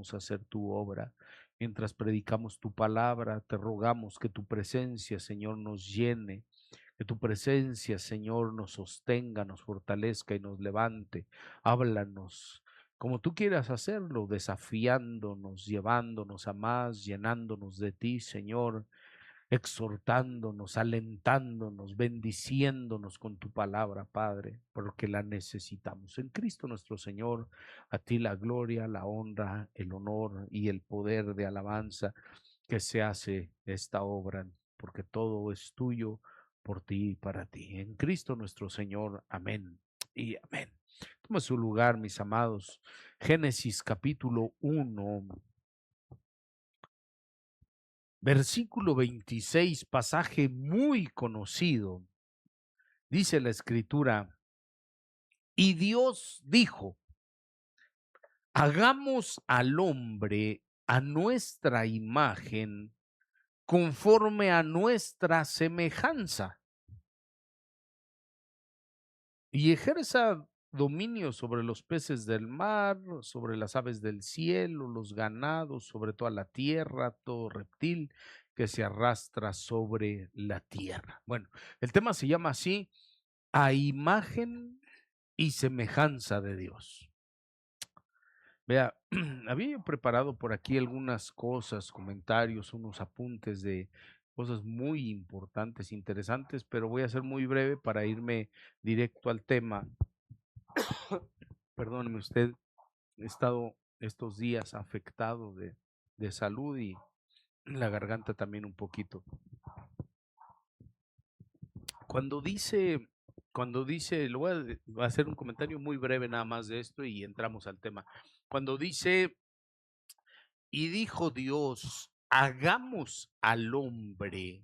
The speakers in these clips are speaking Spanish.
vamos a hacer tu obra. Mientras predicamos tu palabra, te rogamos que tu presencia, Señor, nos llene, que tu presencia, Señor, nos sostenga, nos fortalezca y nos levante. Háblanos como tú quieras hacerlo, desafiándonos, llevándonos a más, llenándonos de ti, Señor, exhortándonos, alentándonos, bendiciéndonos con tu palabra, Padre, porque la necesitamos. En Cristo nuestro Señor, a ti la gloria, la honra, el honor y el poder de alabanza que se hace esta obra, porque todo es tuyo, por ti y para ti. En Cristo nuestro Señor, amén y amén. Toma su lugar, mis amados. Génesis capítulo 1. Versículo 26, pasaje muy conocido. Dice la escritura, y Dios dijo, hagamos al hombre a nuestra imagen, conforme a nuestra semejanza, y ejerza dominio sobre los peces del mar, sobre las aves del cielo, los ganados, sobre toda la tierra, todo reptil que se arrastra sobre la tierra. Bueno, el tema se llama así, a imagen y semejanza de Dios. Vea, había yo preparado por aquí algunas cosas, comentarios, unos apuntes de cosas muy importantes, interesantes, pero voy a ser muy breve para irme directo al tema. Perdóneme usted, he estado estos días afectado de salud y la garganta también un poquito. Cuando dice, voy a hacer un comentario muy breve nada más de esto y entramos al tema. Cuando dice, y dijo Dios, hagamos al hombre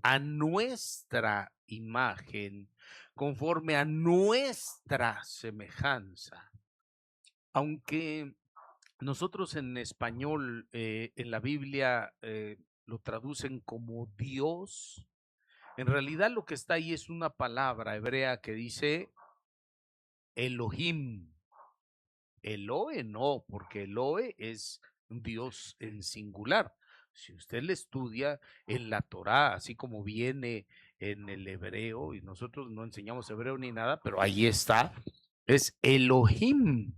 a nuestra imagen, conforme a nuestra semejanza. Aunque nosotros en español, en la Biblia, lo traducen como Dios, en realidad lo que está ahí es una palabra hebrea que dice Elohim. Elohe no, porque Elohe es un Dios en singular. Si usted le estudia en la Torá, así como viene en el hebreo, y nosotros no enseñamos hebreo ni nada, pero ahí está, es Elohim.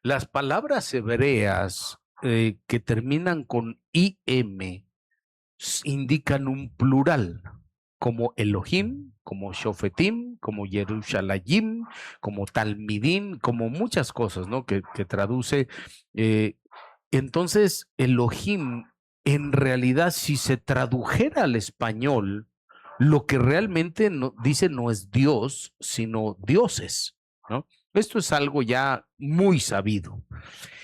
Las palabras hebreas que terminan con im indican un plural, como Elohim, como Shofetim, como Yerushalayim, como Talmidim, como muchas cosas, ¿no? Que traduce. eh, entonces, Elohim, en realidad, si se tradujera al español, lo que realmente dice no es Dios, sino dioses, ¿no? Esto es algo ya muy sabido.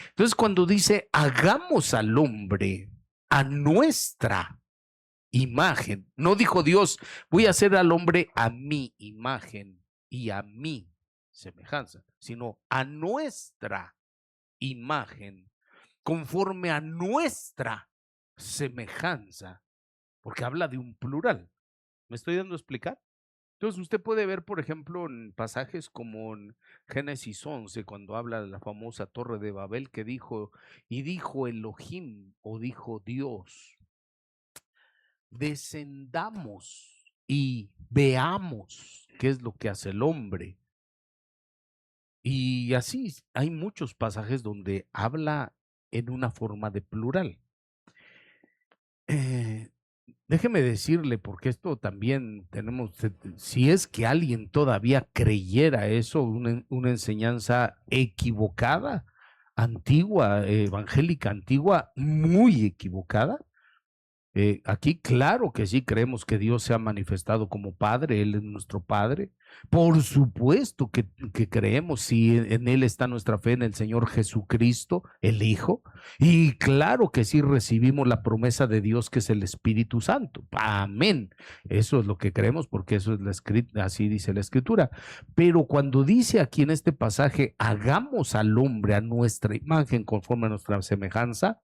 Entonces, cuando dice, hagamos al hombre a nuestra imagen, no dijo Dios, voy a hacer al hombre a mi imagen y a mi semejanza, sino a nuestra imagen, conforme a nuestra semejanza, porque habla de un plural. ¿Me estoy dando a explicar? Entonces usted puede ver, por ejemplo, en pasajes como en Génesis 11, cuando habla de la famosa Torre de Babel, que dijo, y dijo Elohim, o dijo Dios, descendamos y veamos qué es lo que hace el hombre. Y así hay muchos pasajes donde habla en una forma de plural. Eh, Déjeme decirle, porque esto también tenemos, si es que alguien todavía creyera eso, una enseñanza equivocada, antigua, evangélica antigua, muy equivocada. Aquí claro que sí creemos que Dios se ha manifestado como Padre, Él es nuestro Padre. Por supuesto que creemos, si en Él está nuestra fe, en el Señor Jesucristo, el Hijo. Y claro que sí recibimos la promesa de Dios que es el Espíritu Santo. Amén. Eso es lo que creemos porque eso es la escritura, así dice la Escritura. Pero cuando dice aquí en este pasaje, hagamos al hombre a nuestra imagen conforme a nuestra semejanza,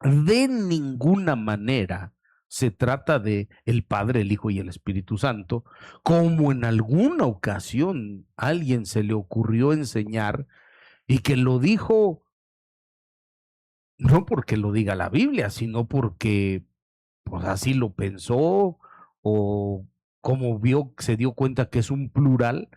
de ninguna manera se trata de el Padre, el Hijo y el Espíritu Santo, como en alguna ocasión a alguien se le ocurrió enseñar y que lo dijo no porque lo diga la Biblia, sino porque pues así lo pensó, o como vio, se dio cuenta que es un plural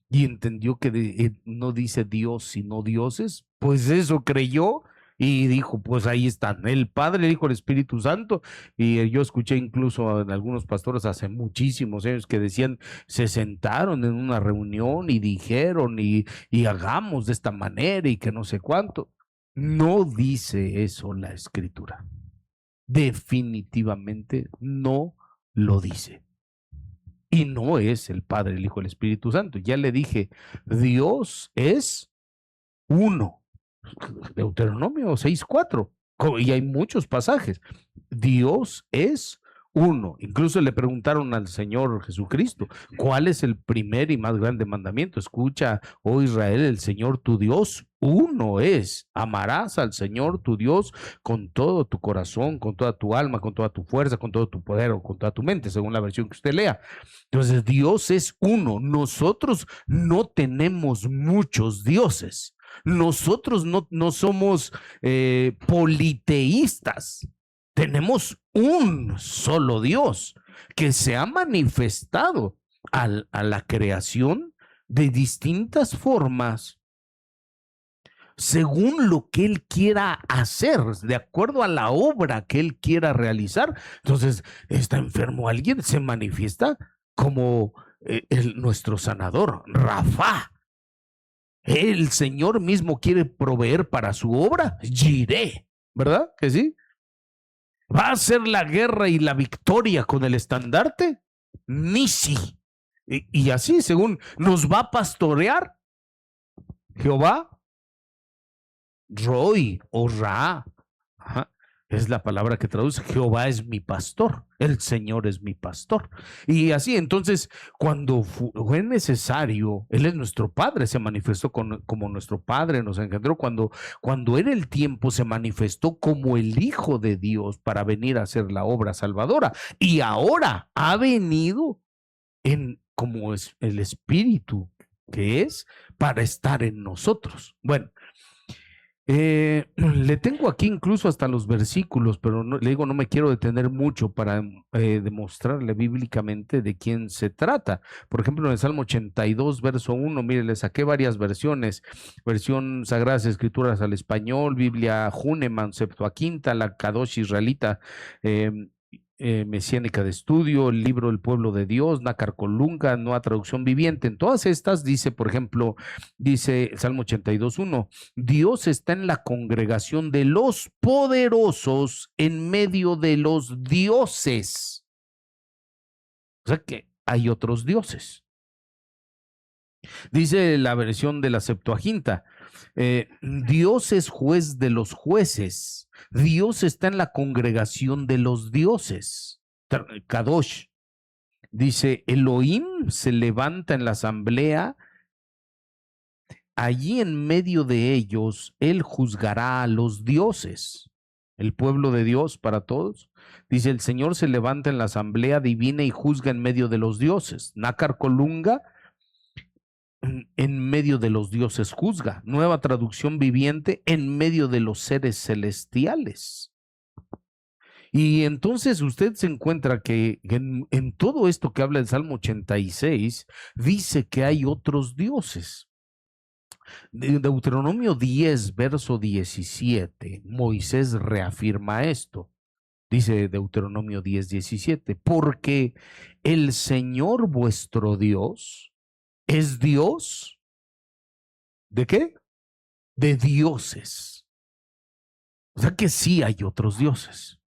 y entendió que no dice Dios sino dioses, pues eso creyó y dijo, pues ahí están, el Padre, el Hijo, el Espíritu Santo. Y yo escuché incluso en algunos pastores hace muchísimos años que decían, se sentaron en una reunión y dijeron y hagamos de esta manera y que no sé cuánto. No dice eso la Escritura. Definitivamente no lo dice. Y no es el Padre, el Hijo, el Espíritu Santo. Ya le dije, Dios es uno. Deuteronomio 6:4. Y hay muchos pasajes. Dios es uno. Incluso le preguntaron al Señor Jesucristo, ¿cuál es el primer y más grande mandamiento? Escucha, oh Israel, el Señor tu Dios uno es. Amarás al Señor tu Dios con todo tu corazón, con toda tu alma, con toda tu fuerza, con todo tu poder o con toda tu mente, según la versión que usted lea. Entonces, Dios es uno. Nosotros no tenemos muchos dioses. Nosotros no somos politeístas. Tenemos un solo Dios que se ha manifestado a la creación de distintas formas según lo que Él quiera hacer, de acuerdo a la obra que Él quiera realizar. Entonces, está enfermo alguien, se manifiesta como nuestro sanador, Rafa. El Señor mismo quiere proveer para su obra, Jireh, ¿verdad? Que sí. ¿Va a ser la guerra y la victoria con el estandarte? Nisi. Y así, según nos va a pastorear Jehová, Roy o Ra. Ajá. Es la palabra que traduce, Jehová es mi pastor, el Señor es mi pastor. Y así, entonces, cuando fue necesario, Él es nuestro Padre, se manifestó como nuestro Padre, nos engendró. Cuando era el tiempo, se manifestó como el Hijo de Dios para venir a hacer la obra salvadora. Y ahora ha venido como es el Espíritu que es para estar en nosotros. Bueno, le tengo aquí incluso hasta los versículos, pero le digo, no me quiero detener mucho para demostrarle bíblicamente de quién se trata. Por ejemplo, en el Salmo 82, verso 1, mire, le saqué varias versiones, versión Sagradas Escrituras al español, Biblia Huneman, Septuaginta, la Kadosh Israelita, mesiánica de estudio, el libro El Pueblo de Dios, Nácar Colunga, Nueva Traducción Viviente. En todas estas dice, por ejemplo, dice Salmo 82:1, Dios está en la congregación de los poderosos en medio de los dioses. O sea que hay otros dioses. Dice la versión de la Septuaginta, Dios es juez de los jueces. Dios está en la congregación de los dioses. Kadosh. Dice, Elohim se levanta en la asamblea. Allí en medio de ellos, Él juzgará a los dioses. El pueblo de Dios para todos. Dice, el Señor se levanta en la asamblea divina y juzga en medio de los dioses. Nácar Colunga, en medio de los dioses juzga. Nueva Traducción Viviente, en medio de los seres celestiales. Y entonces usted se encuentra que en todo esto que habla el Salmo 86, dice que hay otros dioses. Deuteronomio 10, verso 17, Moisés reafirma esto. Dice Deuteronomio 10, 17, porque el Señor vuestro Dios es Dios. ¿De qué? De dioses. O sea que sí hay otros dioses.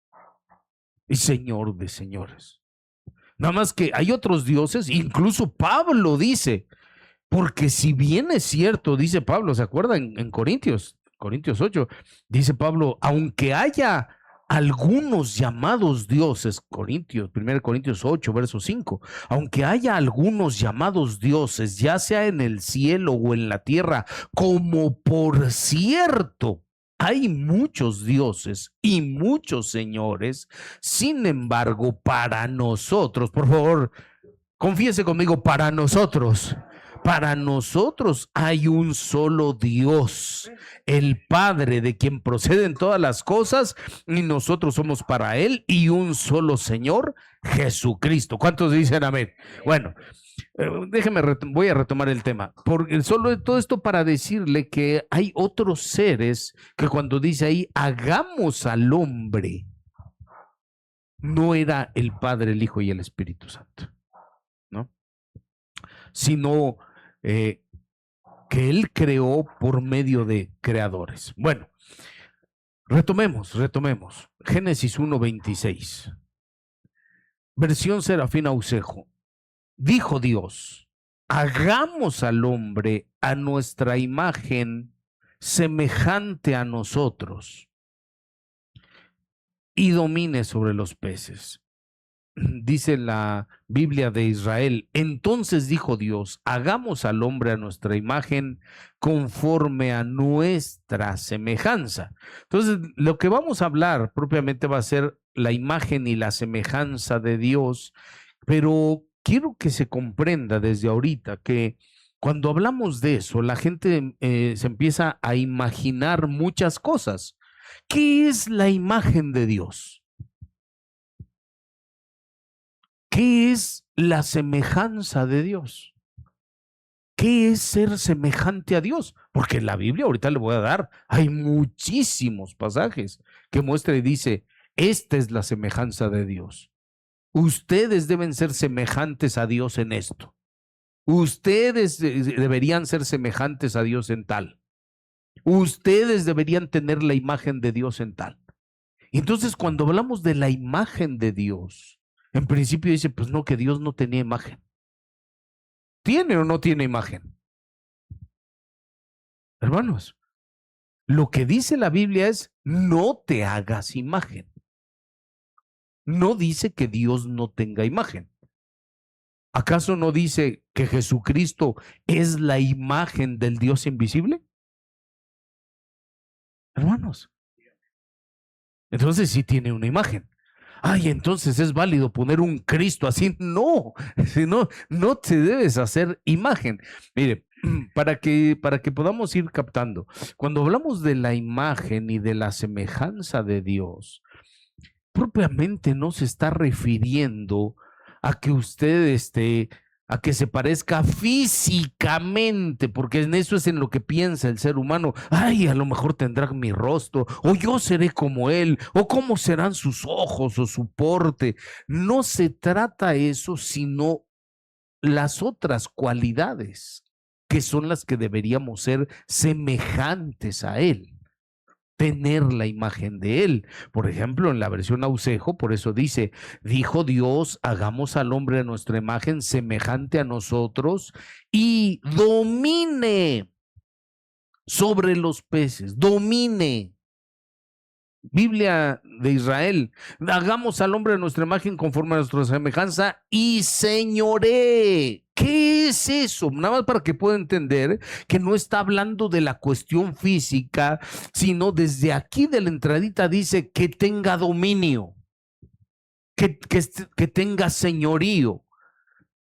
Y Señor de señores. Nada más que hay otros dioses, incluso Pablo dice, porque si bien es cierto, dice Pablo, ¿se acuerdan? En Corintios 8, dice Pablo, aunque haya algunos llamados dioses, 1 Corintios 8, verso 5, aunque haya algunos llamados dioses, ya sea en el cielo o en la tierra, como por cierto, hay muchos dioses y muchos señores, sin embargo, para nosotros, por favor, confiese conmigo, para nosotros, Para nosotros hay un solo Dios, el Padre, de quien proceden todas las cosas, y nosotros somos para Él, y un solo Señor, Jesucristo. ¿Cuántos dicen amén? Bueno, voy a retomar el tema, porque solo todo esto para decirle que hay otros seres que cuando dice ahí, hagamos al hombre, no era el Padre, el Hijo y el Espíritu Santo, ¿no? Sino que Él creó por medio de creadores. Bueno, retomemos. Génesis 1:26. Versión Serafín Aucejo. Dijo Dios, hagamos al hombre a nuestra imagen, semejante a nosotros, y domine sobre los peces. Dice la Biblia de Israel, entonces dijo Dios, hagamos al hombre a nuestra imagen conforme a nuestra semejanza. Entonces, lo que vamos a hablar propiamente va a ser la imagen y la semejanza de Dios, pero quiero que se comprenda desde ahorita que cuando hablamos de eso, la gente se empieza a imaginar muchas cosas. ¿Qué es la imagen de Dios? ¿Qué es la semejanza de Dios? ¿Qué es ser semejante a Dios? Porque en la Biblia, ahorita le voy a dar, hay muchísimos pasajes que muestra y dice, esta es la semejanza de Dios. Ustedes deben ser semejantes a Dios en esto. Ustedes deberían ser semejantes a Dios en tal. Ustedes deberían tener la imagen de Dios en tal. Entonces, cuando hablamos de la imagen de Dios, en principio dice, pues no, que Dios no tenía imagen. ¿Tiene o no tiene imagen? Hermanos, lo que dice la Biblia es, no te hagas imagen. No dice que Dios no tenga imagen. ¿Acaso no dice que Jesucristo es la imagen del Dios invisible? Hermanos, entonces sí tiene una imagen. Ay, entonces es válido poner un Cristo así. No, si no, no te debes hacer imagen. Mire, para que podamos ir captando, cuando hablamos de la imagen y de la semejanza de Dios, propiamente no se está refiriendo a que usted a que se parezca físicamente, porque en eso es en lo que piensa el ser humano. Ay, a lo mejor tendrá mi rostro, o yo seré como él, o cómo serán sus ojos o su porte. No se trata eso, sino las otras cualidades que son las que deberíamos ser semejantes a él, tener la imagen de él. Por ejemplo, en la versión Aucejo, por eso dice, dijo Dios, hagamos al hombre a nuestra imagen semejante a nosotros y domine sobre los peces, domine. Biblia de Israel, hagamos al hombre a nuestra imagen conforme a nuestra semejanza y señoree. ¿Qué es eso? Nada más para que pueda entender que no está hablando de la cuestión física, sino desde aquí de la entradita dice que tenga dominio, que tenga señorío.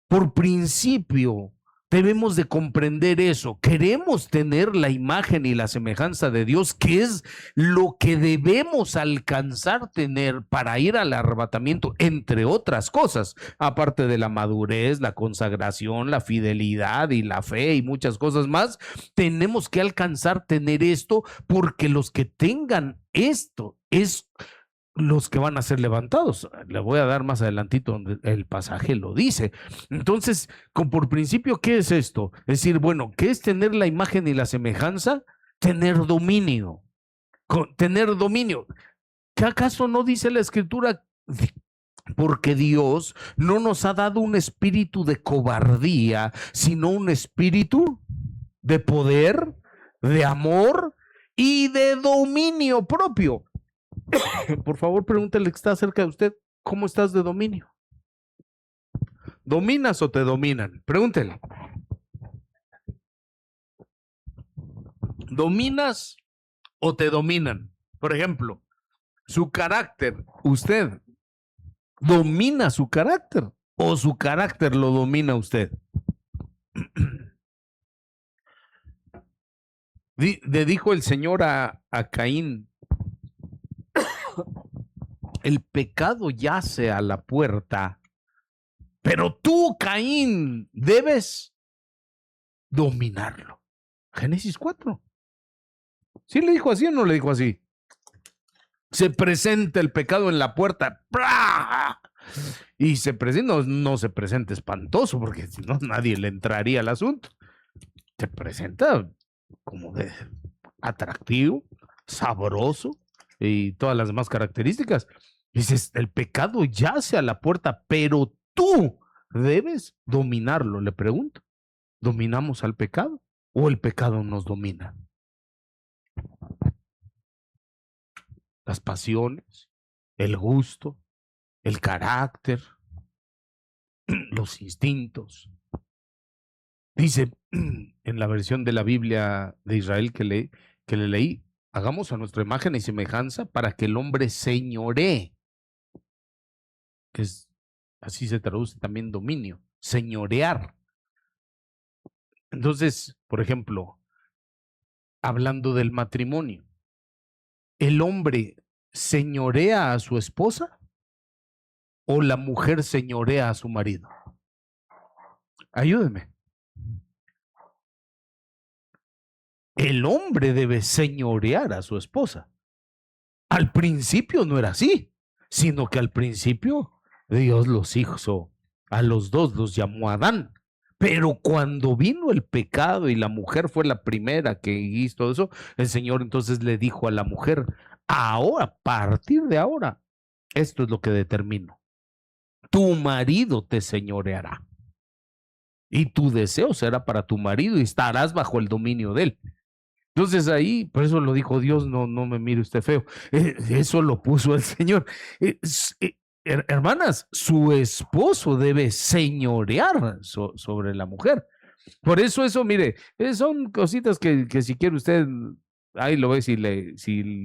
Por principio, debemos de comprender eso. Queremos tener la imagen y la semejanza de Dios, que es lo que debemos alcanzar tener para ir al arrebatamiento, entre otras cosas, aparte de la madurez, la consagración, la fidelidad y la fe y muchas cosas más. Tenemos que alcanzar tener esto, porque los que tengan esto es los que van a ser levantados. Le voy a dar más adelantito donde el pasaje lo dice. Entonces, por principio, ¿qué es esto? Es decir, bueno, ¿qué es tener la imagen y la semejanza? Tener dominio. Tener dominio. ¿Qué acaso no dice la Escritura? Porque Dios no nos ha dado un espíritu de cobardía, sino un espíritu de poder, de amor y de dominio propio. Por favor, pregúntele que está cerca de usted, ¿cómo estás de dominio? ¿Dominas o te dominan? Pregúntele. ¿Dominas o te dominan? Por ejemplo, su carácter, ¿usted domina su carácter o su carácter lo domina usted? Le dijo el Señor a Caín: el pecado yace a la puerta, pero tú, Caín, debes dominarlo. Génesis 4. ¿Sí le dijo así o no le dijo así? Se presenta el pecado en la puerta. ¡Pra! Y se presenta, no se presenta espantoso, porque si no nadie le entraría al asunto. Se presenta como de atractivo, sabroso y todas las demás características. Dices, el pecado yace a la puerta, pero tú debes dominarlo. Le pregunto, ¿dominamos al pecado o el pecado nos domina? Las pasiones, el gusto, el carácter, los instintos. Dice en la versión de la Biblia de Israel que le leí: hagamos a nuestra imagen y semejanza para que el hombre señoree. Así se traduce también dominio, señorear. Entonces, por ejemplo, hablando del matrimonio, ¿el hombre señorea a su esposa o la mujer señorea a su marido? Ayúdeme. El hombre debe señorear a su esposa. Al principio no era así, sino que al principio Dios los hizo, a los dos los llamó Adán. Pero cuando vino el pecado y la mujer fue la primera que hizo todo eso, el Señor entonces le dijo a la mujer: ahora, a partir de ahora, esto es lo que determino. Tu marido te señoreará y tu deseo será para tu marido y estarás bajo el dominio de él. Entonces ahí, por eso lo dijo Dios: no me mire usted feo. Eso lo puso el Señor. Hermanas, su esposo debe señorear sobre la mujer. Por eso, mire, son cositas que si quiere usted, ahí lo ve si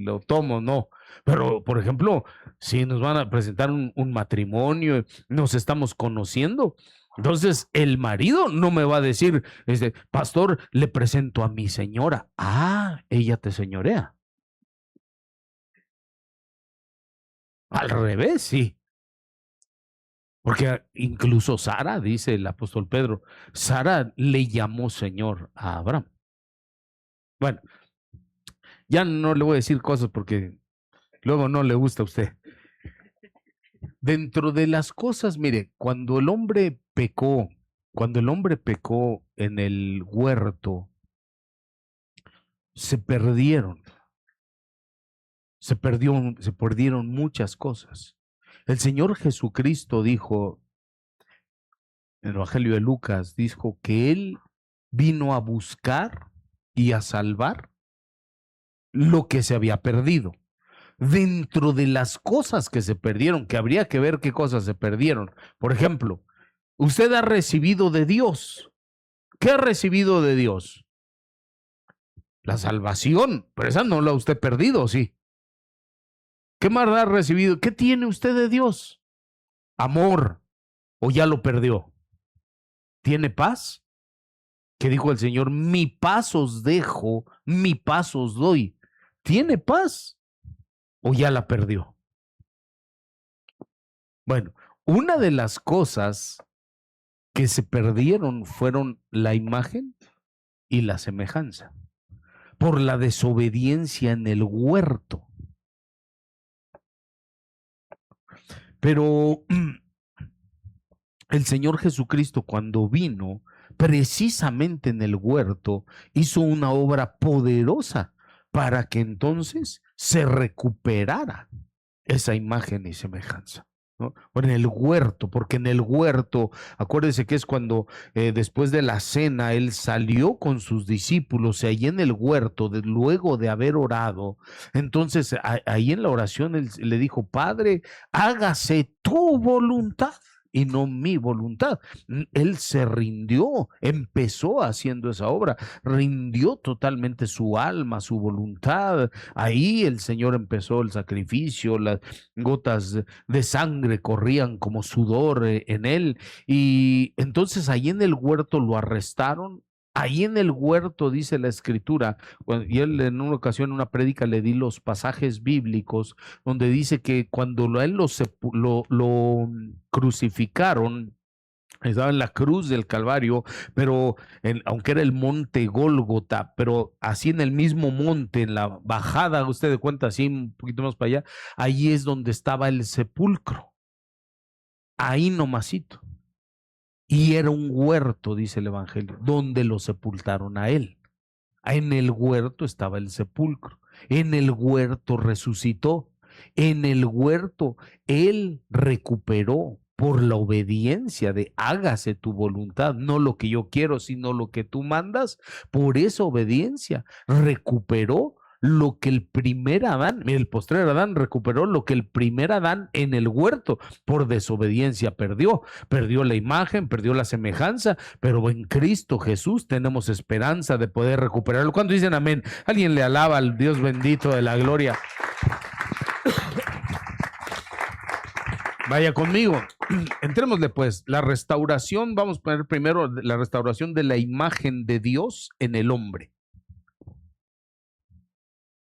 lo tomo o no. Pero, por ejemplo, si nos van a presentar un matrimonio, nos estamos conociendo, entonces el marido no me va a decir, pastor, le presento a mi señora. Ah, ella te señorea. Al revés, sí. Porque incluso Sara, dice el apóstol Pedro, Sara le llamó Señor a Abraham. Bueno, ya no le voy a decir cosas porque luego no le gusta a usted. Dentro de las cosas, mire, cuando el hombre pecó en el huerto, se perdieron, se perdieron muchas cosas. El Señor Jesucristo dijo, en el Evangelio de Lucas, dijo que Él vino a buscar y a salvar lo que se había perdido. Dentro de las cosas que se perdieron, que habría que ver qué cosas se perdieron. Por ejemplo, usted ha recibido de Dios. ¿Qué ha recibido de Dios? La salvación, pero esa no la ha usted perdido, ¿sí? ¿Qué más ha recibido? ¿Qué tiene usted de Dios? Amor, o ya lo perdió. ¿Tiene paz? Que dijo el Señor: mi paz os dejo, mi paz os doy. ¿Tiene paz o ya la perdió? Bueno, una de las cosas que se perdieron fueron la imagen y la semejanza, por la desobediencia en el huerto. Pero el Señor Jesucristo, cuando vino precisamente en el huerto, hizo una obra poderosa para que entonces se recuperara esa imagen y semejanza, ¿no? O en el huerto, porque en el huerto, acuérdese que es cuando después de la cena él salió con sus discípulos y ahí en el huerto, luego de haber orado, entonces ahí en la oración él le dijo: Padre, hágase tu voluntad y no mi voluntad. Él se rindió, empezó haciendo esa obra, rindió totalmente su alma, su voluntad. Ahí el Señor empezó el sacrificio, las gotas de sangre corrían como sudor en él. Y entonces ahí en el huerto lo arrestaron Ahí en el huerto, dice la escritura, y él en una ocasión en una prédica le di los pasajes bíblicos donde dice que cuando a él lo crucificaron, estaba en la cruz del Calvario, pero aunque era el monte Gólgota, pero así en el mismo monte, en la bajada, usted de cuenta, así un poquito más para allá, ahí es donde estaba el sepulcro, ahí nomasito. Y era un huerto, dice el Evangelio, donde lo sepultaron a él. En el huerto estaba el sepulcro. En el huerto resucitó. En el huerto él recuperó por la obediencia de hágase tu voluntad, no lo que yo quiero, sino lo que tú mandas. Por esa obediencia recuperó lo que el primer Adán, el postrer Adán recuperó lo que el primer Adán en el huerto por desobediencia perdió la imagen, perdió la semejanza, pero en Cristo Jesús tenemos esperanza de poder recuperarlo. ¿Cuándo dicen amén? Alguien le alaba al Dios bendito de la gloria. Vaya conmigo. Entrémosle pues, la restauración, vamos a poner primero la restauración de la imagen de Dios en el hombre.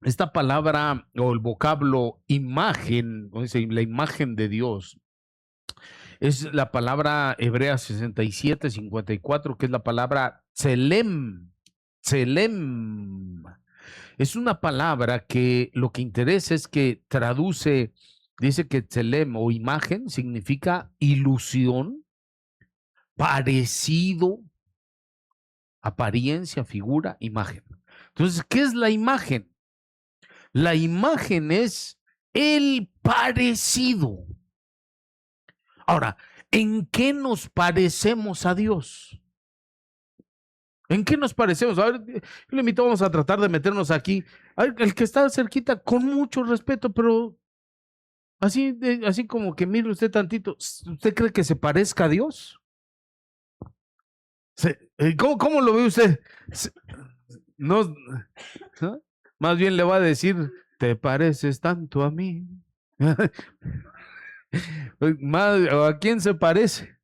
Esta palabra o el vocablo imagen, o dice, la imagen de Dios, es la palabra hebrea 67-54, que es la palabra tselem. Tselem. Es una palabra que lo que interesa es que traduce, dice que tselem o imagen significa ilusión, parecido, apariencia, figura, imagen. Entonces, ¿qué es la imagen? La imagen es el parecido. Ahora, ¿en qué nos parecemos a Dios? ¿En qué nos parecemos? A ver, le invito, vamos a tratar de meternos aquí. A ver, el que está cerquita, con mucho respeto, pero así, así como que mire usted tantito, ¿usted cree que se parezca a Dios? ¿Cómo lo ve usted? No, ¿no? Más bien le va a decir, te pareces tanto a mí. ¿A quién se parece?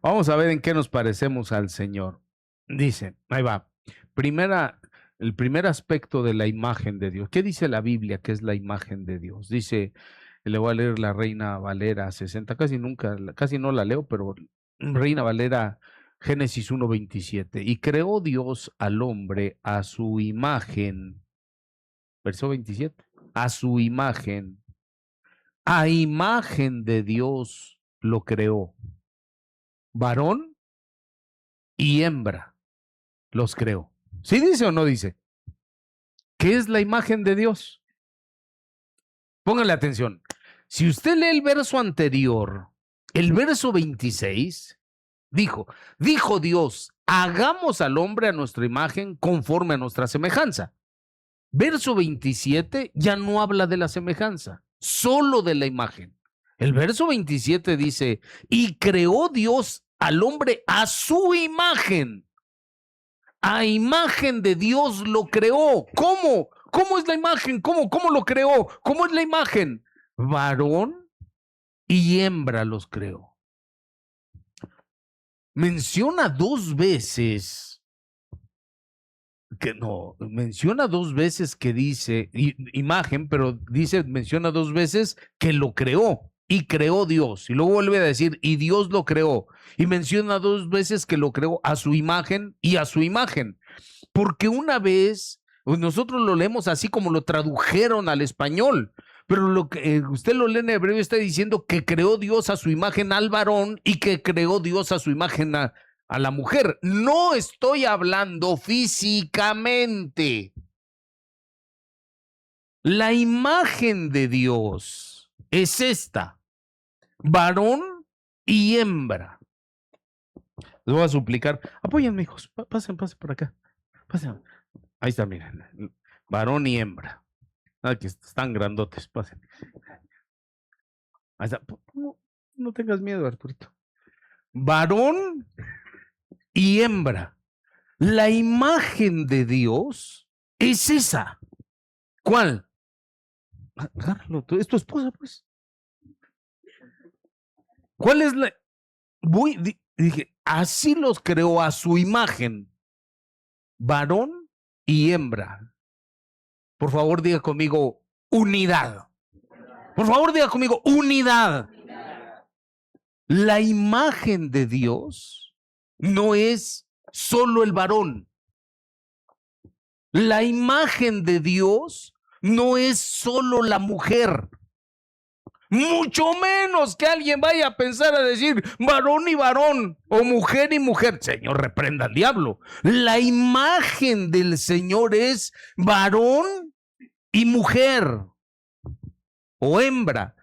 Vamos a ver en qué nos parecemos al Señor. Dice, ahí va. El primer aspecto de la imagen de Dios. ¿Qué dice la Biblia que es la imagen de Dios? Dice, le voy a leer la Reina Valera 60, casi no la leo, pero Reina Valera Génesis 1:27. Y creó Dios al hombre a su imagen. Verso 27. A su imagen. A imagen de Dios lo creó. Varón y hembra los creó. ¿Sí dice o no dice? ¿Qué es la imagen de Dios? Póngale atención. Si usted lee el verso anterior, el verso 26, dijo Dios, hagamos al hombre a nuestra imagen conforme a nuestra semejanza. Verso 27 ya no habla de la semejanza, solo de la imagen. El verso 27 dice, y creó Dios al hombre a su imagen. A imagen de Dios lo creó. ¿Cómo? ¿Cómo es la imagen? ¿Cómo lo creó? ¿Cómo es la imagen? Varón y hembra los creó. Menciona dos veces que dice imagen, pero menciona dos veces que lo creó y creó Dios. Y luego vuelve a decir, y Dios lo creó. Y menciona dos veces que lo creó a su imagen y a su imagen. Porque una vez, nosotros lo leemos así como lo tradujeron al español, pero lo que usted lo lee en hebreo está diciendo que creó Dios a su imagen al varón y que creó Dios a su imagen a la mujer. No estoy hablando físicamente. La imagen de Dios es esta, varón y hembra. Les voy a suplicar, apóyenme, hijos, pasen por acá, pasen. Ahí está, miren, varón y hembra. Que están grandotes, pasen. Ahí está. No tengas miedo, Arturito. Varón y hembra. La imagen de Dios es esa. ¿Cuál? Agárralo, es tu esposa, pues. ¿Cuál es la? Dije, así los creó a su imagen, varón y hembra. Por favor, diga conmigo unidad. Por favor, diga conmigo unidad. La imagen de Dios no es solo el varón. La imagen de Dios no es solo la mujer. Mucho menos que alguien vaya a pensar a decir varón y varón o mujer y mujer. Señor, reprenda al diablo. La imagen del Señor es varón y mujer o hembra,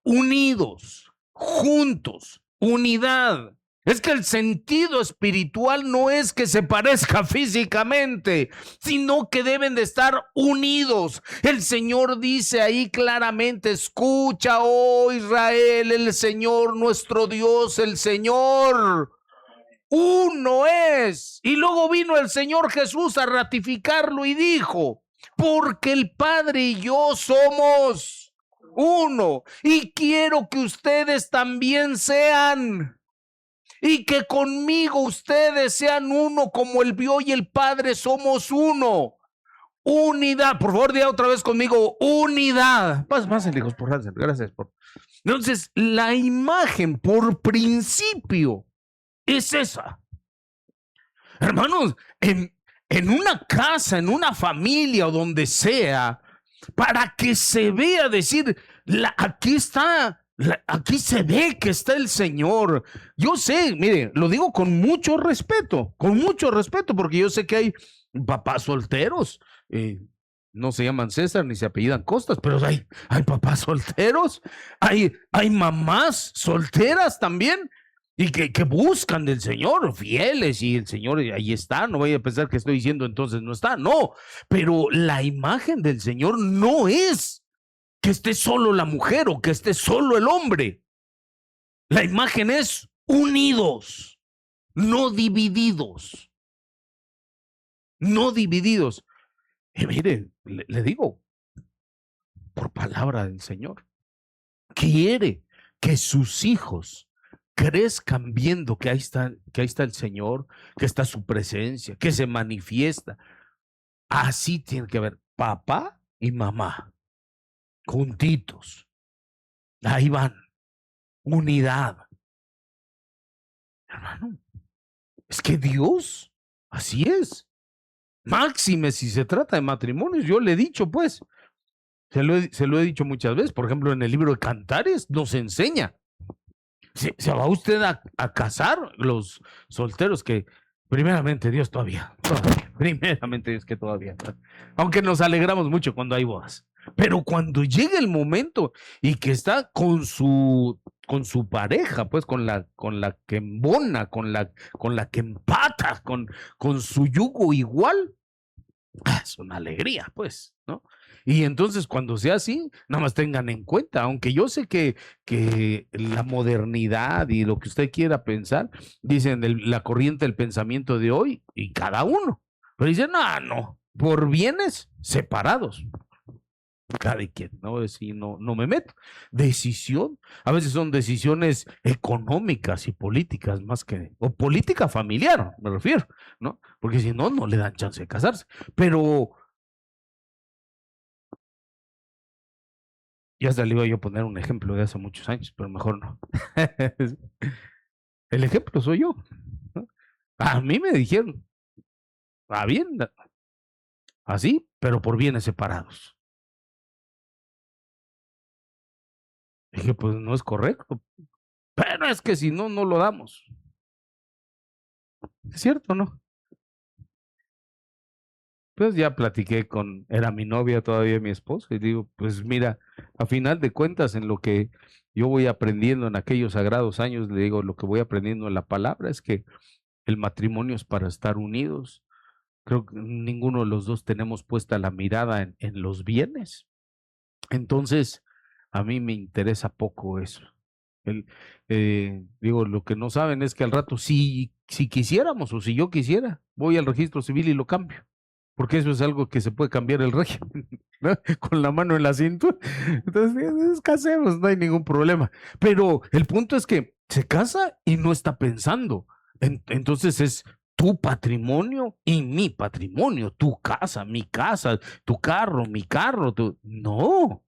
unidos, juntos, unidad. Es que el sentido espiritual no es que se parezca físicamente, sino que deben de estar unidos. El Señor dice ahí claramente, escucha, oh Israel, el Señor nuestro Dios, el Señor uno es. Y luego vino el Señor Jesús a ratificarlo y dijo, porque el Padre y yo somos uno, y quiero que ustedes también sean, y que conmigo ustedes sean uno, como el yo y el Padre somos uno. Unidad, por favor, diga otra vez conmigo, unidad. Pásenle, hijos, por gracias. Entonces, la imagen por principio es esa. Hermanos, en una casa, en una familia o donde sea, para que se vea, decir, aquí está, aquí se ve que está el Señor. Yo sé, mire, lo digo con mucho respeto, porque yo sé que hay papás solteros, no se llaman César ni se apellidan Costas, pero hay papás solteros, hay mamás solteras también. Y que buscan del Señor, fieles, y el Señor ahí está. No vaya a pensar que estoy diciendo entonces no está, no. Pero la imagen del Señor no es que esté solo la mujer o que esté solo el hombre. La imagen es unidos, no divididos. No divididos. Y mire, le digo, por palabra del Señor, quiere que sus hijos crezcan viendo que ahí está el Señor, que está su presencia, que se manifiesta. Así tiene que haber papá y mamá, juntitos. Ahí van, unidad. Hermano, es que Dios, así es. Máxime si se trata de matrimonios, yo le he dicho pues, se lo he dicho muchas veces, por ejemplo en el libro de Cantares nos enseña. ¿Se va usted a casar? Los solteros que primeramente Dios todavía, primeramente Dios que todavía, aunque nos alegramos mucho cuando hay bodas, pero cuando llega el momento y que está con su pareja, pues con la que embona, con la que empata, con su yugo igual, es una alegría, pues, ¿no? Y entonces cuando sea así, nada más tengan en cuenta, aunque yo sé que la modernidad y lo que usted quiera pensar, dicen la corriente del pensamiento de hoy y cada uno, pero dicen, no, por bienes separados. Cada quien, ¿no? Decir, no me meto. Decisión, a veces son decisiones económicas y políticas más que, o política familiar, me refiero, ¿no? Porque si no, no le dan chance de casarse. Pero ya hasta le iba yo a poner un ejemplo de hace muchos años, pero mejor no. El ejemplo soy yo, ¿no? A mí me dijeron, bien, así, pero por bienes separados. Dije, pues no es correcto. Pero es que si no, no lo damos. ¿Es cierto o no? Pues ya platiqué era mi novia todavía mi esposa, y digo, pues mira, a final de cuentas, en lo que yo voy aprendiendo en aquellos sagrados años, le digo, lo que voy aprendiendo en la palabra es que el matrimonio es para estar unidos. Creo que ninguno de los dos tenemos puesta la mirada en los bienes. Entonces, a mí me interesa poco eso. Digo, lo que no saben es que al rato, si quisiéramos o si yo quisiera, voy al registro civil y lo cambio, porque eso es algo que se puede cambiar el régimen. ¿no? Con la mano en la cintura. Entonces, casemos, no hay ningún problema. Pero el punto es que se casa y no está pensando. Entonces es tu patrimonio y mi patrimonio, tu casa, tu carro, mi carro. No,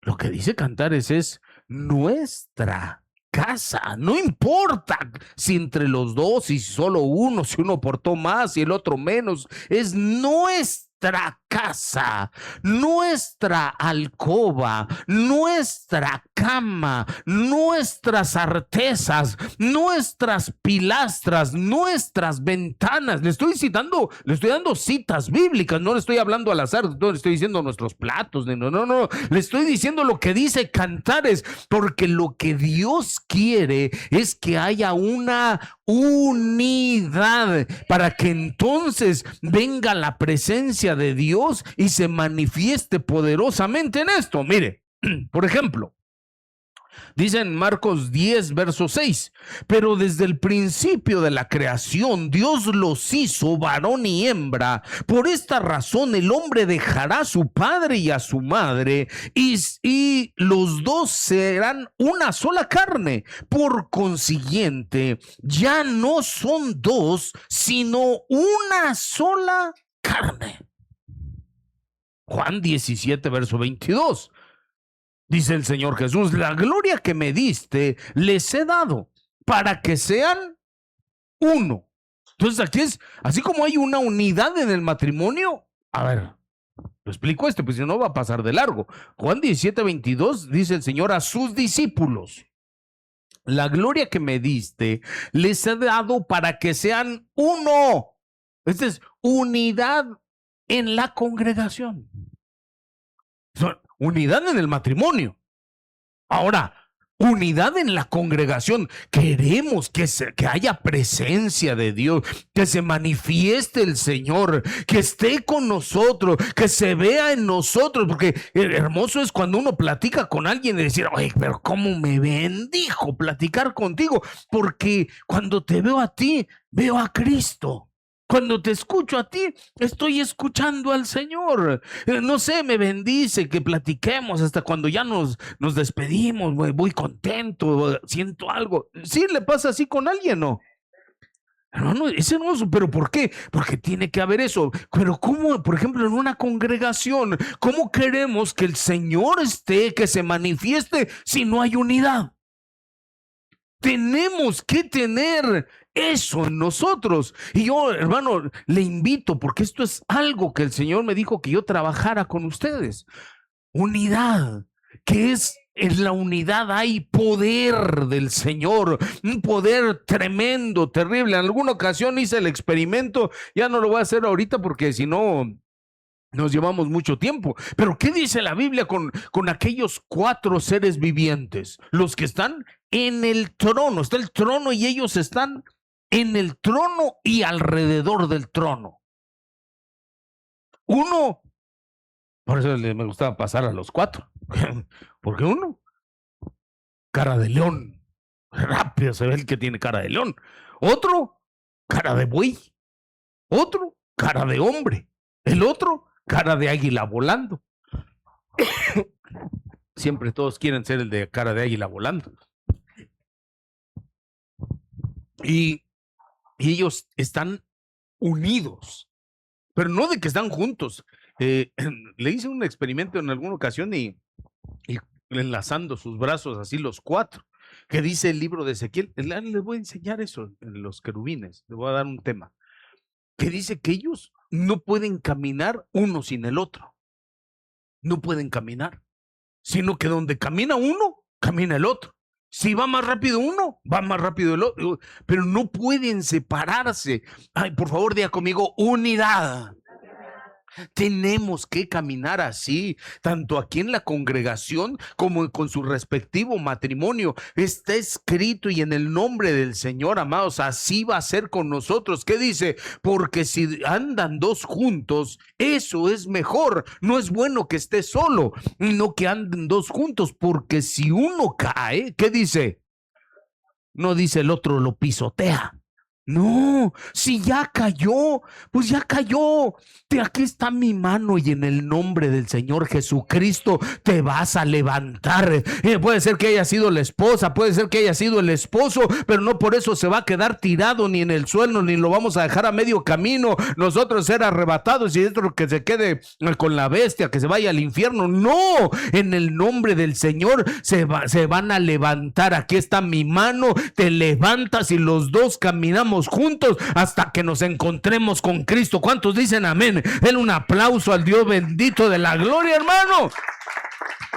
lo que dice Cantares es nuestra casa. No importa si entre los dos, si solo uno, si uno aportó más y el otro menos, es nuestra casa, nuestra alcoba, nuestra cama, nuestras artesas, nuestras pilastras, nuestras ventanas. Le estoy citando, le estoy dando citas bíblicas, no le estoy hablando al azar, no le estoy diciendo nuestros platos, no, le estoy diciendo lo que dice Cantares, porque lo que Dios quiere es que haya una unidad para que entonces venga la presencia de Dios y se manifieste poderosamente en esto. Mire, por ejemplo, dice en Marcos 10, verso 6, pero desde el principio de la creación Dios los hizo varón y hembra. Por esta razón el hombre dejará a su padre y a su madre y los dos serán una sola carne. Por consiguiente, ya no son dos, sino una sola carne. Juan 17, verso 22. Dice el Señor Jesús, la gloria que me diste les he dado para que sean uno. Entonces aquí es, así como hay una unidad en el matrimonio, a ver, lo explico pues si no va a pasar de largo. Juan 17, 22 dice el Señor a sus discípulos, la gloria que me diste les he dado para que sean uno. Esta es unidad en la congregación. Unidad en el matrimonio. Ahora, unidad en la congregación. Queremos que haya presencia de Dios, que se manifieste el Señor, que esté con nosotros, que se vea en nosotros, porque hermoso es cuando uno platica con alguien y decir, oye, pero cómo me bendijo platicar contigo, porque cuando te veo a ti, veo a Cristo. Cuando te escucho a ti, estoy escuchando al Señor. No sé, me bendice que platiquemos hasta cuando ya nos despedimos. Voy contento, siento algo. ¿Sí le pasa así con alguien, no? No, ese no es, pero ¿por qué? Porque tiene que haber eso. Pero ¿cómo, por ejemplo, en una congregación, cómo queremos que el Señor esté, que se manifieste si no hay unidad? Tenemos que tener eso en nosotros. Y yo, hermano, le invito, porque esto es algo que el Señor me dijo que yo trabajara con ustedes. Unidad, que es en la unidad hay poder del Señor, un poder tremendo, terrible. En alguna ocasión hice el experimento, ya no lo voy a hacer ahorita porque si no nos llevamos mucho tiempo. Pero ¿qué dice la Biblia con aquellos 4 seres vivientes? Los que están en el trono. Está el trono y ellos están en el trono y alrededor del trono. Uno, por eso me gustaba pasar a los 4. Porque uno, cara de león. Rápido se ve el que tiene cara de león. Otro, cara de buey. Otro, cara de hombre. El otro, cara de águila volando. Siempre todos quieren ser el de cara de águila volando. Y ellos están unidos, pero no de que están juntos. Le hice un experimento en alguna ocasión y enlazando sus brazos así los 4, que dice el libro de Ezequiel. Les voy a enseñar eso en los querubines, les voy a dar un tema, que dice que ellos no pueden caminar uno sin el otro. No pueden caminar, sino que donde camina uno, camina el otro. Si va más rápido uno, va más rápido el otro, pero no pueden separarse. Ay, por favor, diga conmigo, unidad. Tenemos que caminar así, tanto aquí en la congregación como con su respectivo matrimonio. Está escrito y en el nombre del Señor, amados, así va a ser con nosotros. ¿Qué dice? Porque si andan 2 juntos, eso es mejor. No es bueno que esté solo, no que anden 2 juntos, porque si uno cae, ¿qué dice? No dice el otro lo pisotea. No, si ya cayó, pues ya cayó. Aquí está mi mano y en el nombre del Señor Jesucristo te vas a levantar. Puede ser que haya sido la esposa, puede ser que haya sido el esposo, pero no por eso se va a quedar tirado ni en el suelo, ni lo vamos a dejar a medio camino. Nosotros ser arrebatados y dentro que se quede con la bestia, que se vaya al infierno. No, en el nombre del Señor se van a levantar. Aquí está mi mano, te levantas y los dos caminamos juntos hasta que nos encontremos con Cristo. ¿Cuántos dicen amén? Den un aplauso al Dios bendito de la gloria, hermano.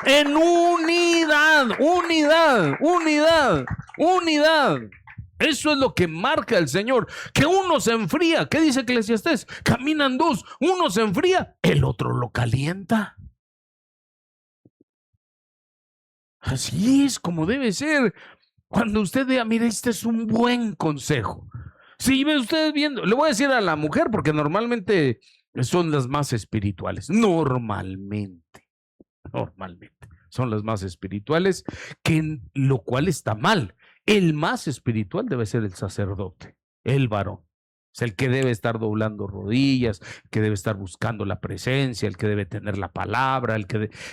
En unidad. Eso es lo que marca el Señor. Que uno se enfría. ¿Qué dice Eclesiastés? Caminan dos. Uno se enfría, el otro lo calienta. Así es como debe ser. Cuando usted vea, mire, este es un buen consejo. Si ve usted viendo, le voy a decir a la mujer, porque normalmente son las más espirituales. Normalmente son las más espirituales, lo cual está mal. El más espiritual debe ser el sacerdote, el varón. Es el que debe estar doblando rodillas, el que debe estar buscando la presencia, el que debe tener la palabra,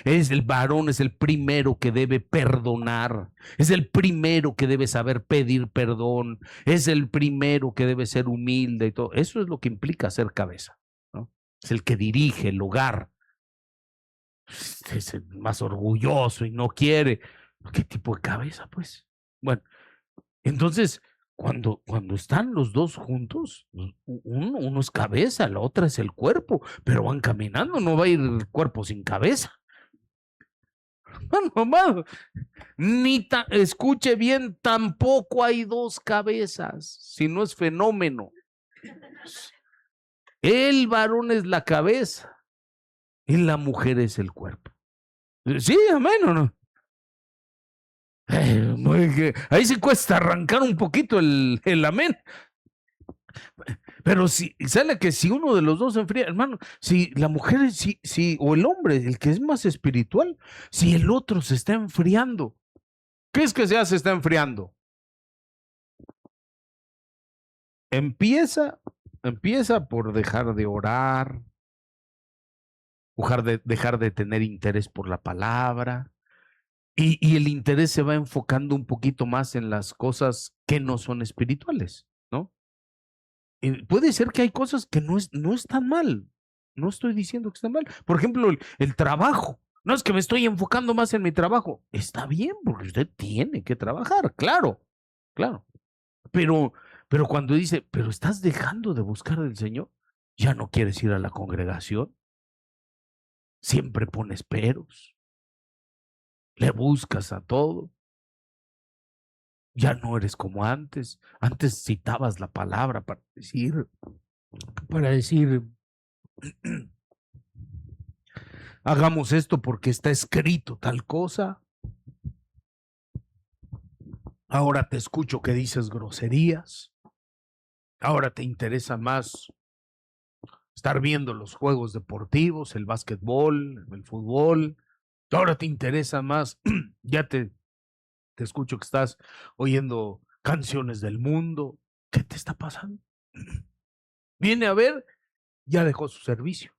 es el varón, es el primero que debe perdonar, es el primero que debe saber pedir perdón, es el primero que debe ser humilde y todo. Eso es lo que implica ser cabeza, ¿no? Es el que dirige el hogar, es el más orgulloso y no quiere. ¿Qué tipo de cabeza, pues? Bueno, entonces, cuando están los dos juntos, uno es cabeza, la otra es el cuerpo, pero van caminando, no va a ir el cuerpo sin cabeza. No, escuche bien, tampoco hay dos cabezas, si no es fenómeno. El varón es la cabeza y la mujer es el cuerpo. Sí, amén, ¿o no? Ahí sí cuesta arrancar un poquito el amén. Pero si sale que si uno de los dos se enfría, hermano, si la mujer, o el hombre, el que es más espiritual, si el otro se está enfriando, ¿qué es que se está enfriando? Empieza por dejar de orar, dejar de tener interés por la palabra, y el interés se va enfocando un poquito más en las cosas que no son espirituales, ¿no? Puede ser que hay cosas que no están mal. No estoy diciendo que están mal. Por ejemplo, el trabajo. No es que me estoy enfocando más en mi trabajo. Está bien, porque usted tiene que trabajar, claro. Pero cuando dice, pero estás dejando de buscar al Señor, ya no quieres ir a la congregación, siempre pones peros, le buscas a todo, ya no eres como antes. Antes citabas la palabra para decir, hagamos esto porque está escrito tal cosa. Ahora te escucho que dices groserías. Ahora te interesa más estar viendo los juegos deportivos, el básquetbol, el fútbol. Ahora te interesa más, ya te escucho que estás oyendo canciones del mundo. ¿Qué te está pasando? Viene a ver, ya dejó su servicio.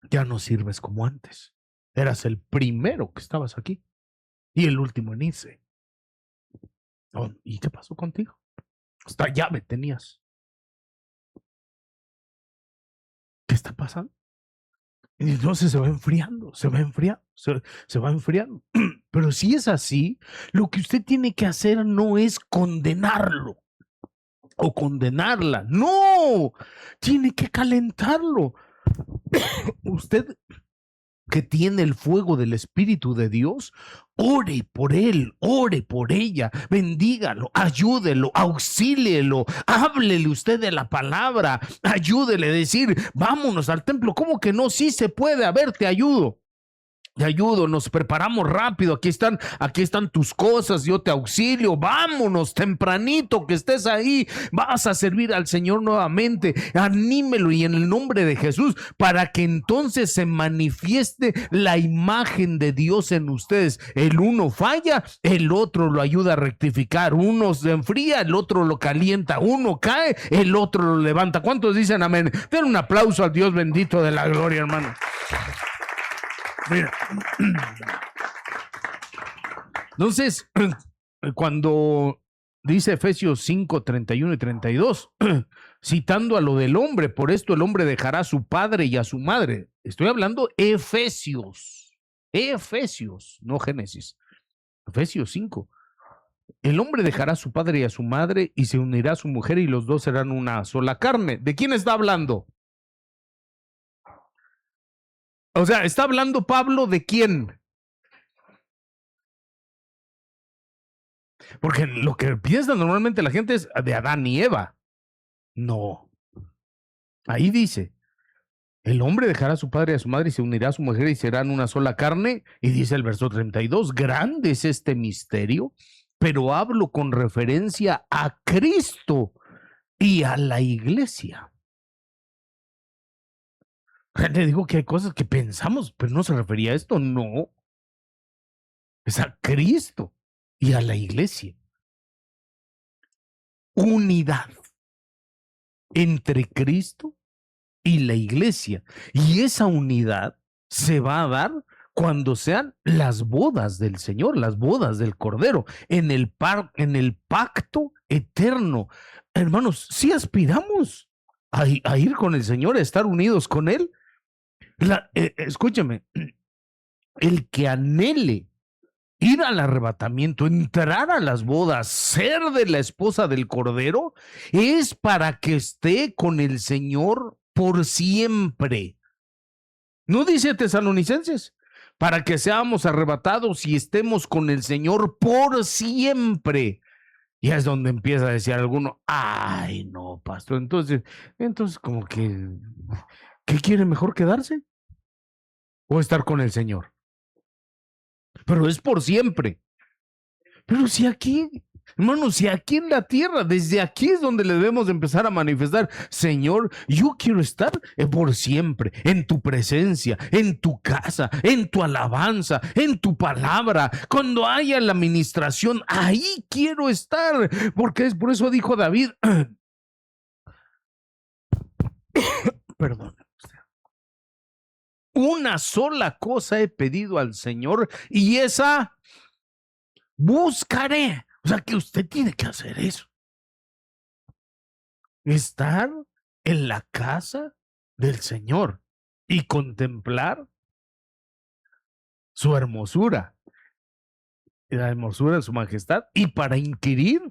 Ya no sirves como antes. Eras el primero que estabas aquí y el último en irse. ¿Y qué pasó contigo? Hasta llave tenías. ¿Qué está pasando? Y entonces se va enfriando. Pero si es así, lo que usted tiene que hacer no es condenarlo o condenarla. No, tiene que calentarlo. Usted que tiene el fuego del Espíritu de Dios, ore por él, ore por ella, bendígalo, ayúdelo, auxílielo, háblele usted de la palabra, ayúdele a decir, vámonos al templo. ¿Cómo que no? Sí se puede, a ver, te ayudo. Te ayudo, nos preparamos rápido, aquí están tus cosas, yo te auxilio, vámonos tempranito que estés ahí, vas a servir al Señor nuevamente, anímelo y en el nombre de Jesús, para que entonces se manifieste la imagen de Dios en ustedes. El uno falla, el otro lo ayuda a rectificar, uno se enfría, el otro lo calienta, uno cae, el otro lo levanta. ¿Cuántos dicen amén? Den un aplauso al Dios bendito de la gloria, hermano. Mira. Entonces, cuando dice Efesios 5, 31 y 32, citando a lo del hombre, por esto el hombre dejará a su padre y a su madre. Estoy hablando Efesios, no Génesis. Efesios 5. El hombre dejará a su padre y a su madre y se unirá a su mujer y los dos serán una sola carne. ¿De quién está hablando? O sea, ¿está hablando Pablo de quién? Porque lo que piensa normalmente la gente es de Adán y Eva. No. Ahí dice, el hombre dejará a su padre y a su madre y se unirá a su mujer y serán una sola carne. Y dice el verso 32, grande es este misterio, pero hablo con referencia a Cristo y a la iglesia. Le digo que hay cosas que pensamos, pero no se refería a esto, no. Es a Cristo y a la iglesia. Unidad entre Cristo y la iglesia. Y esa unidad se va a dar cuando sean las bodas del Señor, las bodas del Cordero, en el pacto eterno. Hermanos, si aspiramos a ir con el Señor, a estar unidos con Él, escúcheme, el que anhele ir al arrebatamiento, entrar a las bodas, ser de la esposa del Cordero, es para que esté con el Señor por siempre. ¿No dice Tesalonicenses? Para que seamos arrebatados y estemos con el Señor por siempre. Y es donde empieza a decir alguno, ay no, pastor, entonces como que, ¿qué quiere mejor quedarse? ¿O estar con el Señor? Pero es por siempre. Pero si aquí, hermanos, si aquí en la tierra, desde aquí es donde le debemos empezar a manifestar, Señor, yo quiero estar por siempre, en tu presencia, en tu casa, en tu alabanza, en tu palabra, cuando haya la administración, ahí quiero estar, porque es por eso dijo David, perdón, una sola cosa he pedido al Señor y esa buscaré. O sea que usted tiene que hacer eso. Estar en la casa del Señor y contemplar su hermosura, la hermosura de su majestad, y para inquirir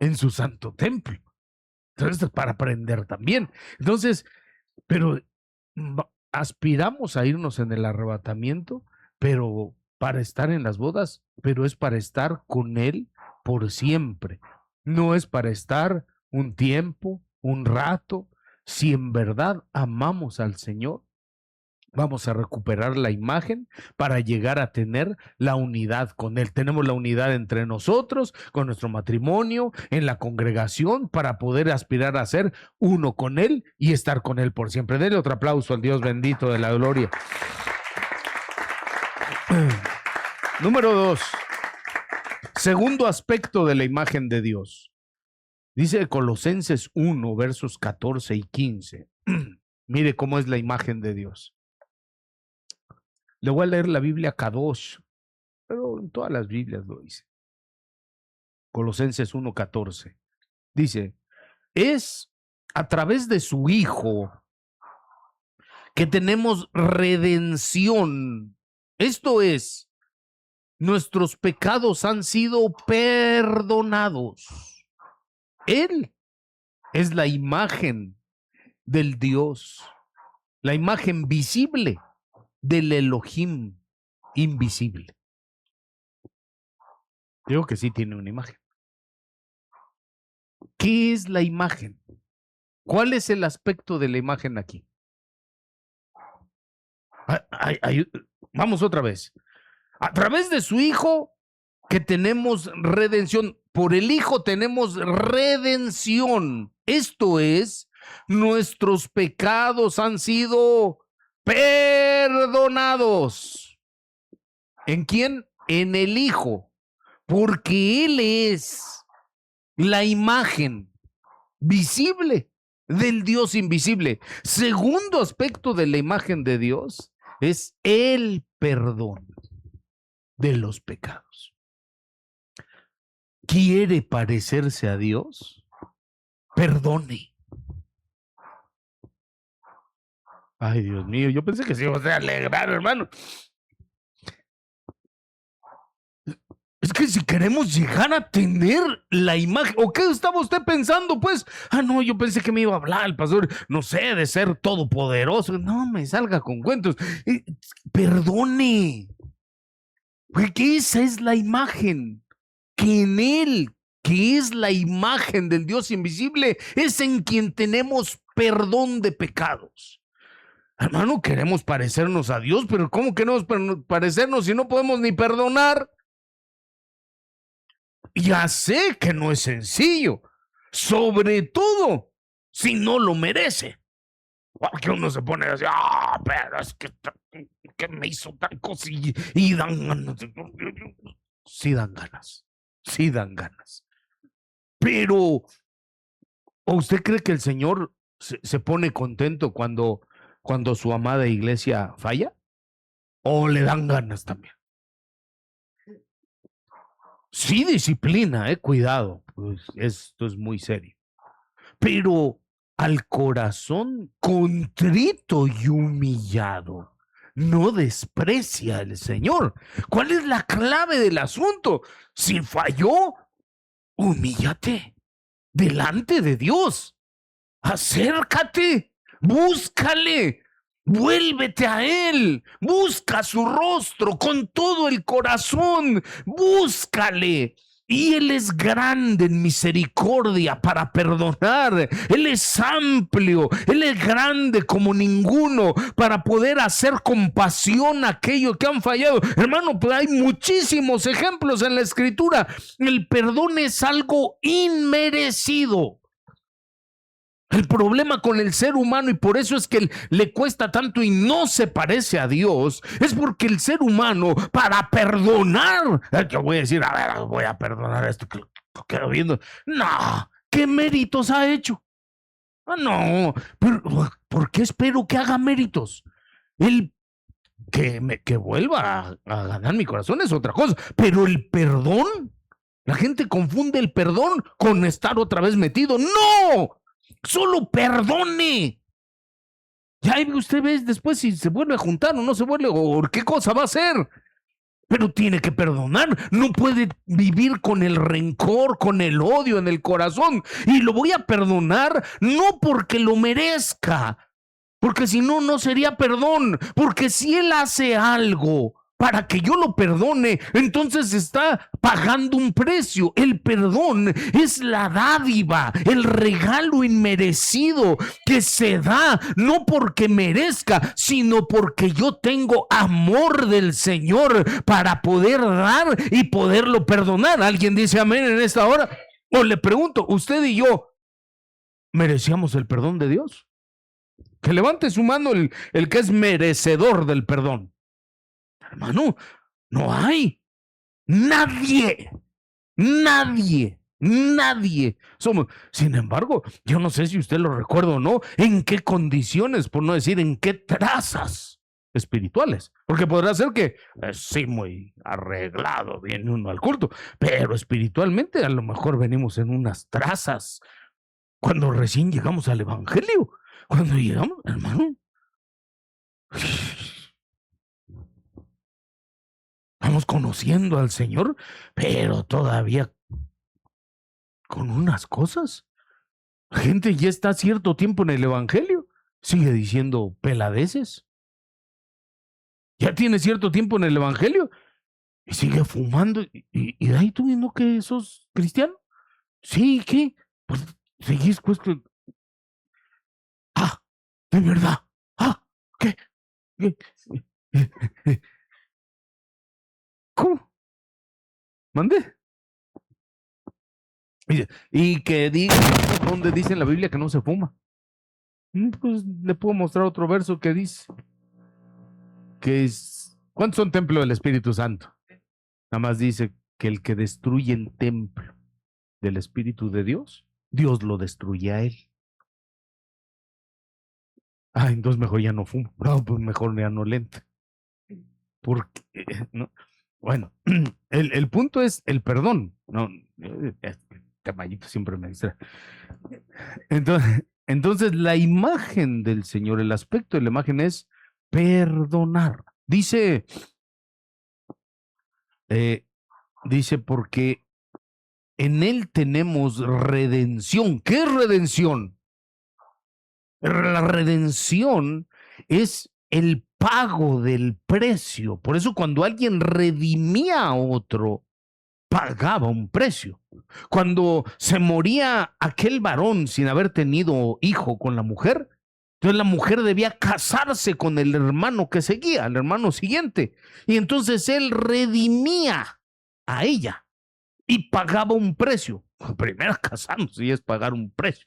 en su santo templo. Entonces, para aprender también. Entonces, pero aspiramos a irnos en el arrebatamiento, pero para estar en las bodas, pero es para estar con Él por siempre. No es para estar un tiempo, un rato. Si en verdad amamos al Señor, vamos a recuperar la imagen para llegar a tener la unidad con Él. Tenemos la unidad entre nosotros, con nuestro matrimonio, en la congregación, para poder aspirar a ser uno con Él y estar con Él por siempre. Denle otro aplauso al Dios bendito de la gloria. Número 2. Segundo aspecto de la imagen de Dios. Dice Colosenses 1, versos 14 y 15. Mire cómo es la imagen de Dios. Le voy a leer la Biblia Kadosh, pero en todas las Biblias lo dice. Colosenses 1:14. Dice, es a través de su Hijo que tenemos redención. Esto es, nuestros pecados han sido perdonados. Él es la imagen del Dios, la imagen visible del Elohim invisible. Creo que sí tiene una imagen. ¿Qué es la imagen? ¿Cuál es el aspecto de la imagen aquí? Vamos otra vez. A través de su Hijo que tenemos redención. Por el Hijo tenemos redención. Esto es, nuestros pecados han sido perdonados. ¿En quién? En el Hijo. Porque Él es la imagen visible del Dios invisible. Segundo aspecto de la imagen de Dios es el perdón de los pecados. ¿Quiere parecerse a Dios? Perdone. Ay, Dios mío, yo pensé que se iba a alegrar, hermano. Es que si queremos llegar a tener la imagen, ¿o qué estaba usted pensando? Pues, no, yo pensé que me iba a hablar el pastor, no sé, de ser todopoderoso. No me salga con cuentos. Perdone. Porque esa es la imagen, que en Él, que es la imagen del Dios invisible, es en quien tenemos perdón de pecados. Hermano, queremos parecernos a Dios, pero ¿cómo queremos parecernos si no podemos ni perdonar? Ya sé que no es sencillo, sobre todo si no lo merece. Porque uno se pone así, pero es que me hizo tal cosa y dan ganas. Sí dan ganas, sí dan ganas. Pero, ¿o usted cree que el Señor se pone contento cuando su amada iglesia falla? ¿O le dan ganas también? Sí disciplina, cuidado, pues esto es muy serio. Pero al corazón contrito y humillado no desprecia el Señor. ¿Cuál es la clave del asunto? Si falló, humíllate delante de Dios. Acércate, búscale, vuélvete a Él, busca su rostro con todo el corazón, búscale. Y Él es grande en misericordia para perdonar. Él es amplio, Él es grande como ninguno para poder hacer compasión a aquellos que han fallado. Hermano, pues hay muchísimos ejemplos en la Escritura. El perdón es algo inmerecido. El problema con el ser humano, y por eso es que le cuesta tanto y no se parece a Dios, es porque el ser humano, para perdonar, que voy a decir, a ver, voy a perdonar esto que lo quiero viendo. No, ¿qué méritos ha hecho? No, pero ¿por qué espero que haga méritos? El que vuelva a ganar mi corazón es otra cosa, pero el perdón, la gente confunde el perdón con estar otra vez metido. ¡No! Solo perdone. Ya usted ve después si se vuelve a juntar o no se vuelve, o qué cosa va a hacer. Pero tiene que perdonar. No puede vivir con el rencor, con el odio en el corazón. Y lo voy a perdonar no porque lo merezca, porque si no, no sería perdón. Porque si él hace algo para que yo lo perdone, entonces está pagando un precio. El perdón es la dádiva, el regalo inmerecido que se da, no porque merezca, sino porque yo tengo amor del Señor para poder dar y poderlo perdonar. ¿Alguien dice amén en esta hora? O le pregunto, ¿usted y yo merecíamos el perdón de Dios? Que levante su mano el que es merecedor del perdón. Hermano, no hay. Nadie. Somos. Sin embargo, yo no sé si usted lo recuerda o no, en qué condiciones, por no decir en qué trazas espirituales. Porque podrá ser que, sí, muy arreglado, viene uno al culto, pero espiritualmente a lo mejor venimos en unas trazas cuando recién llegamos al evangelio. Cuando llegamos, hermano, vamos conociendo al Señor, pero todavía con unas cosas. La gente ya está cierto tiempo en el evangelio, sigue diciendo peladeces. Ya tiene cierto tiempo en el evangelio y sigue fumando. Y de ahí tú no que sos cristiano. Sí, ¿qué? Pues seguís puesto. De verdad. ¿Qué? ¿Cómo? ¿Mandé? Y que diga dónde dice en la Biblia que no se fuma. Pues le puedo mostrar otro verso que dice que es. ¿Cuántos son templo del Espíritu Santo? Nada más dice que el que destruye el templo del Espíritu de Dios, Dios lo destruye a él. Entonces mejor ya no fumo. No, pues mejor ya no lento. Porque, no. Bueno, el punto es el perdón. No, Tamayito siempre me distrae. Entonces, la imagen del Señor, el aspecto de la imagen es perdonar. Dice, porque en Él tenemos redención. ¿Qué es redención? La redención es el pago del precio. Por eso cuando alguien redimía a otro, pagaba un precio. Cuando se moría aquel varón sin haber tenido hijo con la mujer, entonces la mujer debía casarse con el hermano que seguía, el hermano siguiente. Y entonces él redimía a ella y pagaba un precio. Primero casándose y es pagar un precio.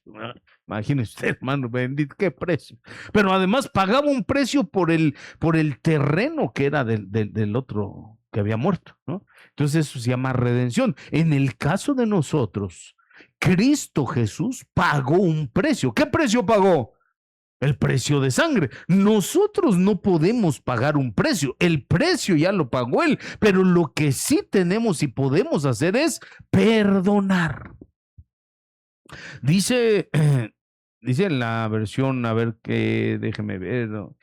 Imagínese usted, hermano bendito, qué precio. Pero además pagaba un precio por el terreno que era del otro que había muerto, ¿no? Entonces eso se llama redención. En el caso de nosotros, Cristo Jesús pagó un precio. ¿Qué precio pagó? El precio de sangre. Nosotros no podemos pagar un precio. El precio ya lo pagó Él, pero lo que sí tenemos y podemos hacer es perdonar. Dice en la versión, a ver qué, déjeme ver, ¿no?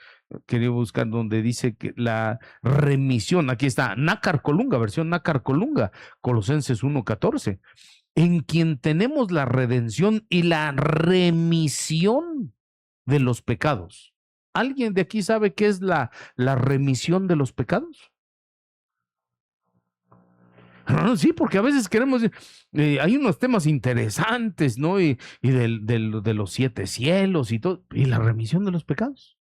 Quería buscar donde dice que la remisión, aquí está, Nácar Colunga, versión Nácar Colunga, Colosenses 1:14, en quien tenemos la redención y la remisión de los pecados. ¿Alguien de aquí sabe qué es la remisión de los pecados? Sí, porque a veces queremos, hay unos temas interesantes, ¿no? Y de los 7 cielos y todo, y la remisión de los pecados.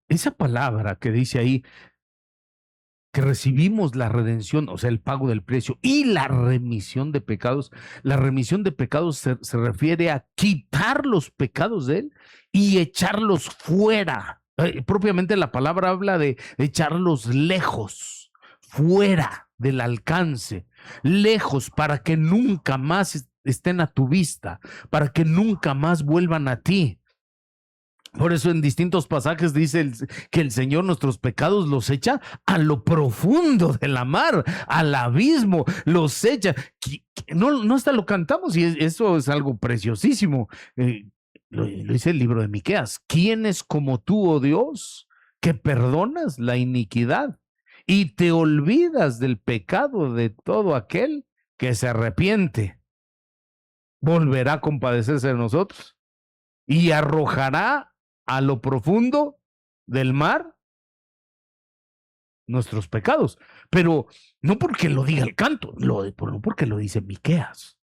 Esa palabra que dice ahí, que recibimos la redención, o sea, el pago del precio y la remisión de pecados. La remisión de pecados se refiere a quitar los pecados de él y echarlos fuera. Propiamente la palabra habla de echarlos lejos, fuera del alcance, lejos para que nunca más estén a tu vista, para que nunca más vuelvan a ti. Por eso en distintos pasajes dice que el Señor nuestros pecados los echa a lo profundo de la mar, al abismo, los echa. No hasta lo cantamos y eso es algo preciosísimo. Lo dice el libro de Miqueas. ¿Quién es como tú, oh Dios, que perdonas la iniquidad y te olvidas del pecado de todo aquel que se arrepiente? Volverá a compadecerse de nosotros y arrojará a lo profundo del mar nuestros pecados, pero no porque lo diga el canto, no porque lo dice Miqueas.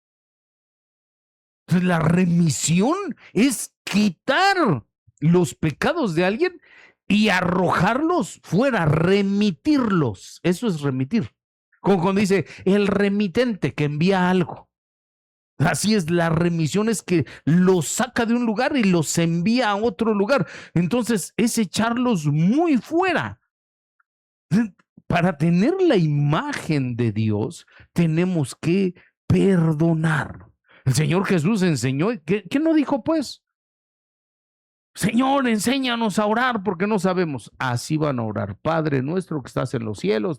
Entonces la remisión es quitar los pecados de alguien y arrojarlos fuera, remitirlos. Eso es remitir. Como cuando dice el remitente que envía algo. Así es, la remisión es que los saca de un lugar y los envía a otro lugar. Entonces es echarlos muy fuera. Para tener la imagen de Dios, tenemos que perdonar. El Señor Jesús enseñó, ¿qué no dijo pues? Señor, enséñanos a orar porque no sabemos. Así van a orar. Padre nuestro que estás en los cielos,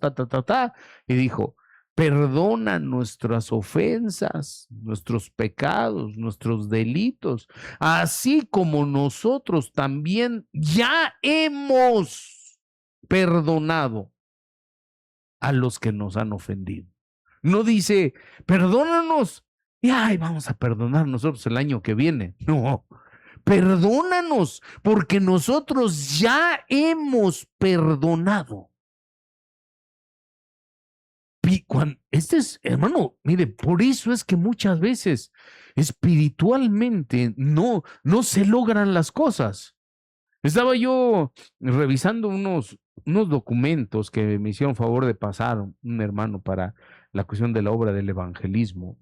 Y dijo, perdona nuestras ofensas, nuestros pecados, nuestros delitos, así como nosotros también ya hemos perdonado a los que nos han ofendido. No dice, perdónanos y vamos a perdonar nosotros el año que viene. No, perdónanos porque nosotros ya hemos perdonado. Hermano, mire, por eso es que muchas veces espiritualmente no se logran las cosas. Estaba yo revisando unos documentos que me hicieron favor de pasar un hermano para la cuestión de la obra del evangelismo.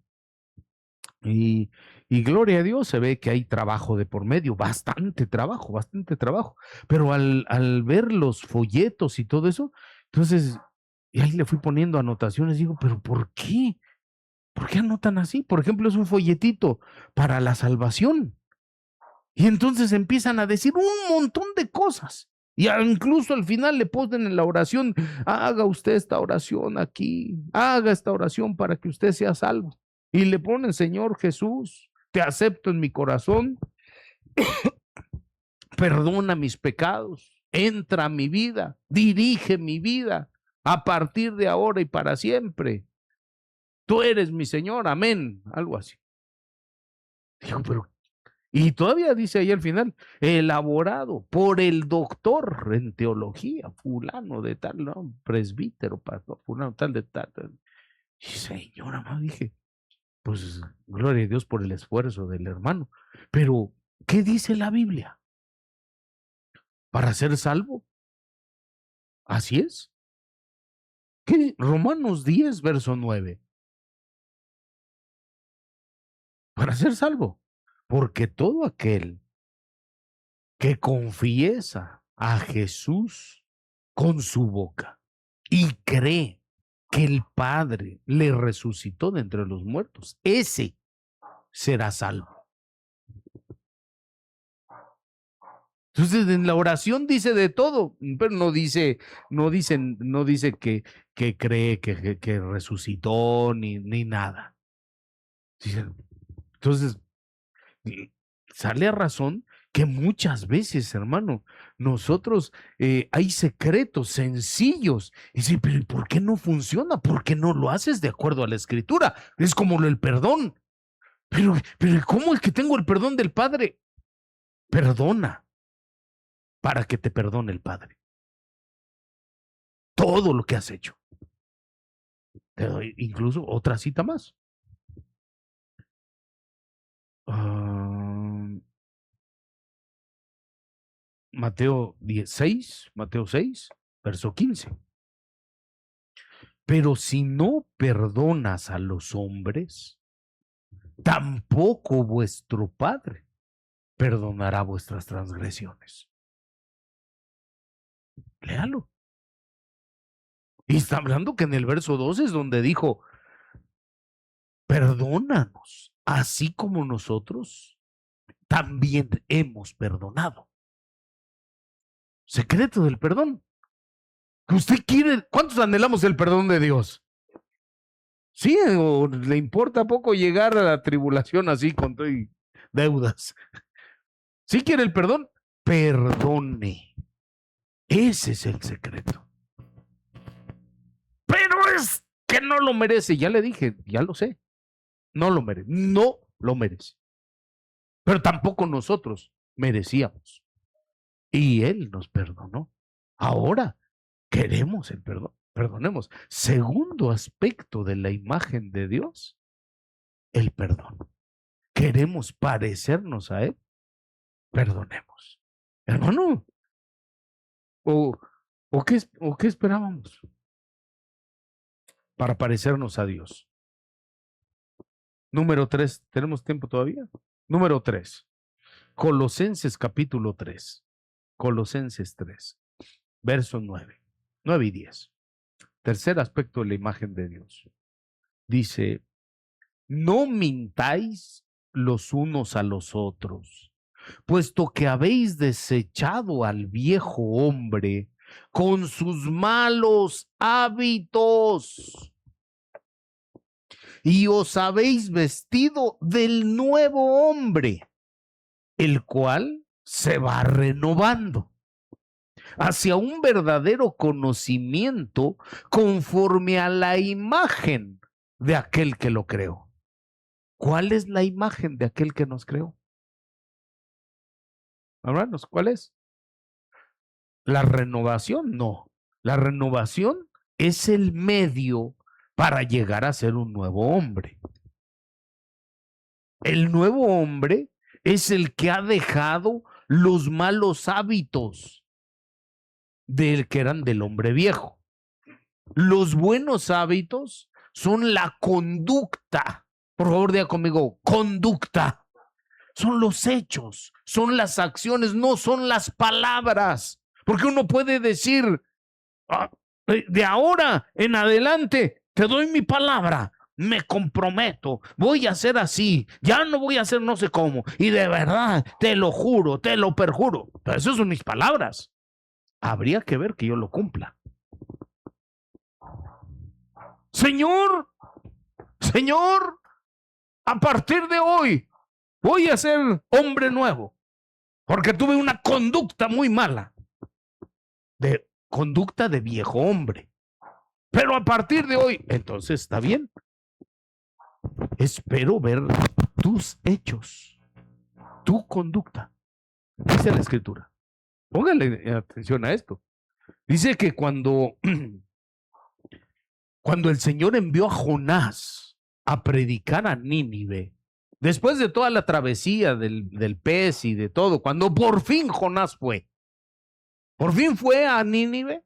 Y, y gloria a Dios, se ve que hay trabajo de por medio, bastante trabajo. Pero al ver los folletos y todo eso, entonces, y ahí le fui poniendo anotaciones, digo, pero ¿por qué? ¿Por qué anotan así? Por ejemplo, es un folletito para la salvación. Y entonces empiezan a decir un montón de cosas. Y incluso al final le ponen en la oración, haga usted esta oración aquí, haga esta oración para que usted sea salvo. Y le ponen, Señor Jesús, te acepto en mi corazón, perdona mis pecados, entra a mi vida, dirige mi vida a partir de ahora y para siempre. Tú eres mi Señor, amén, algo así. Digo, pero y todavía dice ahí al final, elaborado por el doctor en teología, fulano de tal, ¿no? Presbítero, pastor, fulano tal de tal. Y señora, no dije, pues gloria a Dios por el esfuerzo del hermano. Pero, ¿qué dice la Biblia? ¿Para ser salvo? Así es. ¿Qué? Romanos 10, verso 9. Para ser salvo. Porque todo aquel que confiesa a Jesús con su boca y cree que el Padre le resucitó de entre los muertos, ese será salvo. Entonces, en la oración dice de todo, pero no dice que cree que resucitó ni nada. Entonces, sale a razón que muchas veces, hermano, nosotros hay secretos sencillos. Y dice, pero ¿por qué no funciona? ¿Por qué no lo haces de acuerdo a la escritura? Es como el perdón. Pero ¿cómo el que tengo el perdón del Padre? Perdona para que te perdone el Padre. Todo lo que has hecho. Te doy incluso otra cita más. Mateo 16, Mateo 6, verso 15. Pero si no perdonas a los hombres, tampoco vuestro Padre perdonará vuestras transgresiones. Léalo. Y está hablando que en el verso 2 es donde dijo, perdónanos, así como nosotros también hemos perdonado. Secreto del perdón. ¿Usted quiere? ¿Cuántos anhelamos el perdón de Dios? Sí, o le importa poco llegar a la tribulación así con deudas. ¿Sí quiere el perdón? Perdone. Ese es el secreto. Pero es que no lo merece. Ya le dije, ya lo sé. No lo merece. No lo merece. Pero tampoco nosotros merecíamos. Y Él nos perdonó. Ahora queremos el perdón. Perdonemos. Segundo aspecto de la imagen de Dios, el perdón. Queremos parecernos a Él. Perdonemos. Hermano, ¿o, o qué esperábamos para parecernos a Dios? Número 3, ¿tenemos tiempo todavía? Número 3, Colosenses capítulo 3, Colosenses 3, verso 9, 9 y 10. Tercer aspecto de la imagen de Dios. Dice, no mintáis los unos a los otros, puesto que habéis desechado al viejo hombre con sus malos hábitos y os habéis vestido del nuevo hombre, el cual se va renovando hacia un verdadero conocimiento conforme a la imagen de aquel que lo creó. ¿Cuál es la imagen de aquel que nos creó? Hermanos, ¿cuál es? La renovación, no. La renovación es el medio para llegar a ser un nuevo hombre. El nuevo hombre es el que ha dejado los malos hábitos que eran del hombre viejo. Los buenos hábitos son la conducta. Por favor, diga conmigo, conducta. Son los hechos, son las acciones, no son las palabras. Porque uno puede decir, de ahora en adelante te doy mi palabra, me comprometo, voy a hacer así, ya no voy a hacer no sé cómo, y de verdad te lo juro, te lo perjuro. Pero esas son mis palabras. Habría que ver que yo lo cumpla. Señor, a partir de hoy voy a ser hombre nuevo, porque tuve una conducta muy mala, de conducta de viejo hombre. Pero a partir de hoy, entonces está bien. Espero ver tus hechos, tu conducta. Dice la Escritura. Póngale atención a esto. Dice que cuando el Señor envió a Jonás a predicar a Nínive, después de toda la travesía del pez y de todo, cuando por fin Jonás fue a Nínive,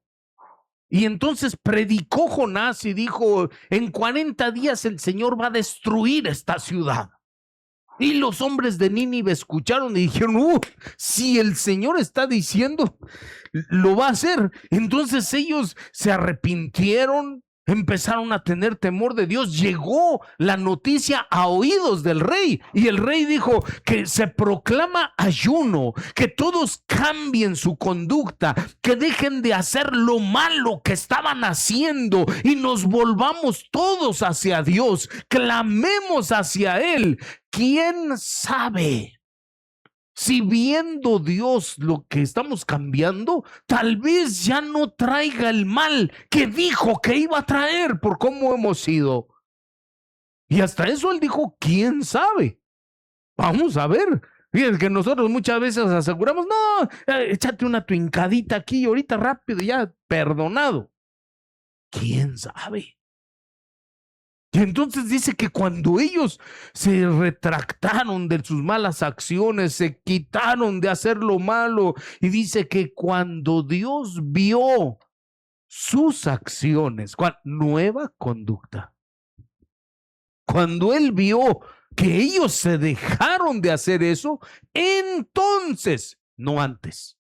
y entonces predicó Jonás y dijo, en 40 días el Señor va a destruir esta ciudad. Y los hombres de Nínive escucharon y dijeron, si el Señor está diciendo, lo va a hacer. Entonces ellos se arrepintieron, empezaron a tener temor de Dios. Llegó la noticia a oídos del rey y el rey dijo que se proclama ayuno, que todos cambien su conducta, que dejen de hacer lo malo que estaban haciendo y nos volvamos todos hacia Dios, clamemos hacia Él. ¿Quién sabe si viendo Dios lo que estamos cambiando, tal vez ya no traiga el mal que dijo que iba a traer por cómo hemos sido? Y hasta eso él dijo, ¿quién sabe? Vamos a ver. Fíjense que nosotros muchas veces aseguramos, no, échate una tuincadita aquí ahorita rápido, ya perdonado. ¿Quién sabe? Y entonces dice que cuando ellos se retractaron de sus malas acciones, se quitaron de hacer lo malo, y dice que cuando Dios vio sus acciones, nueva conducta, cuando Él vio que ellos se dejaron de hacer eso, entonces, no antes,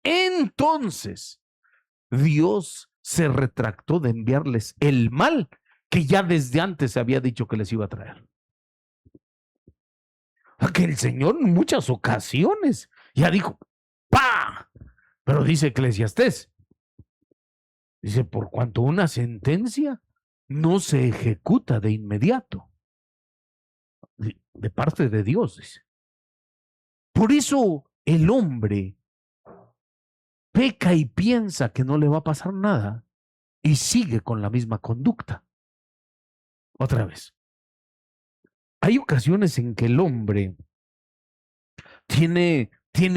entonces Dios se retractó de enviarles el mal que ya desde antes se había dicho que les iba a traer. Que el Señor en muchas ocasiones ya dijo, ¡pa! Pero dice Eclesiastés, dice, por cuanto una sentencia no se ejecuta de inmediato, de parte de Dios, dice. Por eso el hombre peca y piensa que no le va a pasar nada y sigue con la misma conducta. Otra vez, hay ocasiones en que el hombre tiene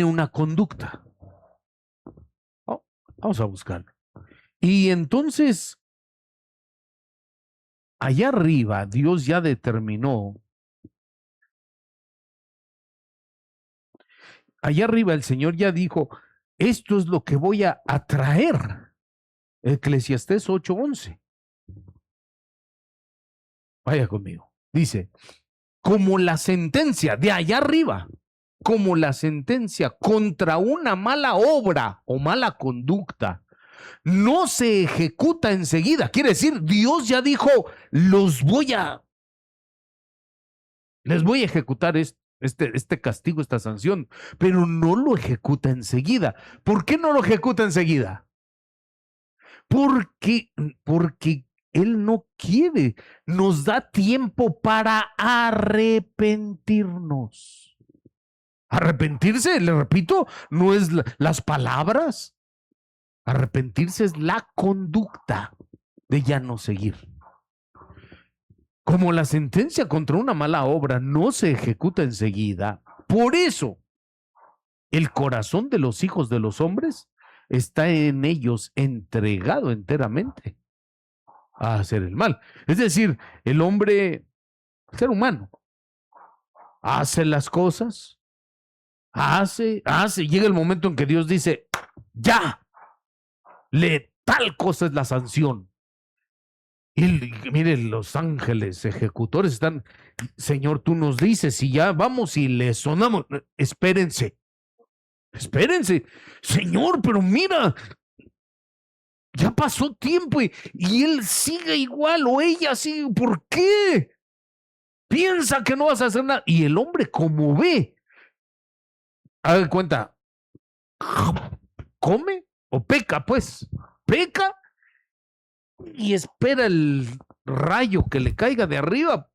una conducta. Vamos a buscarlo. Y entonces, allá arriba, Dios ya determinó. Allá arriba el Señor ya dijo, esto es lo que voy a atraer. Eclesiastés 8:11. Vaya conmigo. Dice, como la sentencia de allá arriba, como la sentencia contra una mala obra o mala conducta, no se ejecuta enseguida. Quiere decir, Dios ya dijo, les voy a ejecutar este castigo, esta sanción, pero no lo ejecuta enseguida. ¿Por qué no lo ejecuta enseguida? Porque Él no quiere, nos da tiempo para arrepentirnos. Arrepentirse, le repito, no es las palabras. Arrepentirse es la conducta de ya no seguir. Como la sentencia contra una mala obra no se ejecuta enseguida, por eso el corazón de los hijos de los hombres está en ellos entregado enteramente a hacer el mal. Es decir, el hombre, el ser humano, hace las cosas, llega el momento en que Dios dice, ya, tal cosa es la sanción. Y miren, los ángeles ejecutores están, Señor, tú nos dices, y ya vamos y le sonamos. Espérense, Señor, pero mira, ya pasó tiempo y él sigue igual o ella sigue. ¿Por qué? Piensa que no vas a hacer nada. Y el hombre, como ve, haga cuenta, come o peca, pues, peca y espera el rayo que le caiga de arriba,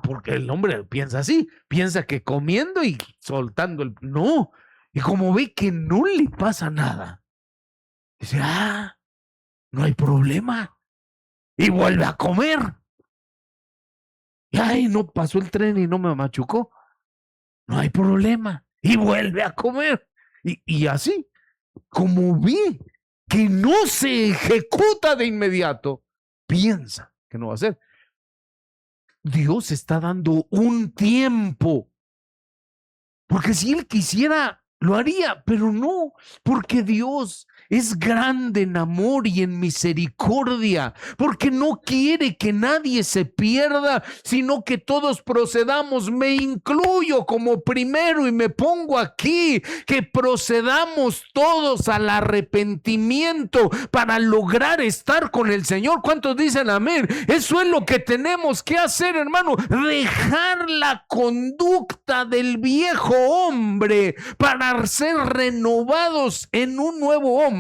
porque el hombre piensa así, piensa que comiendo y soltando el... No, y como ve que no le pasa nada, dice, no hay problema, y vuelve a comer. Y, ay, no pasó el tren y no me machucó, no hay problema, y vuelve a comer. Y así, como ve que no se ejecuta de inmediato, piensa que no va a ser. Dios está dando un tiempo, porque si Él quisiera, lo haría, pero no, porque Dios es grande en amor y en misericordia, porque no quiere que nadie se pierda, sino que todos procedamos. Me incluyo como primero y me pongo aquí, que procedamos todos al arrepentimiento para lograr estar con el Señor. ¿Cuántos dicen amén? Eso es lo que tenemos que hacer, hermano, dejar la conducta del viejo hombre para ser renovados en un nuevo hombre.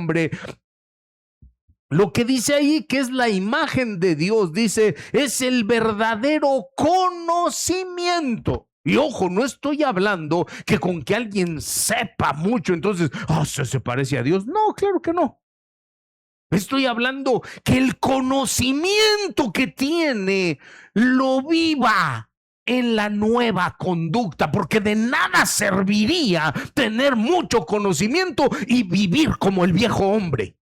Lo que dice ahí que es la imagen de Dios, dice, es el verdadero conocimiento. Y ojo, no estoy hablando que con que alguien sepa mucho, entonces, se parece a Dios. No, claro que no. Estoy hablando que el conocimiento que tiene lo viva en la nueva conducta, porque de nada serviría tener mucho conocimiento y vivir como el viejo hombre.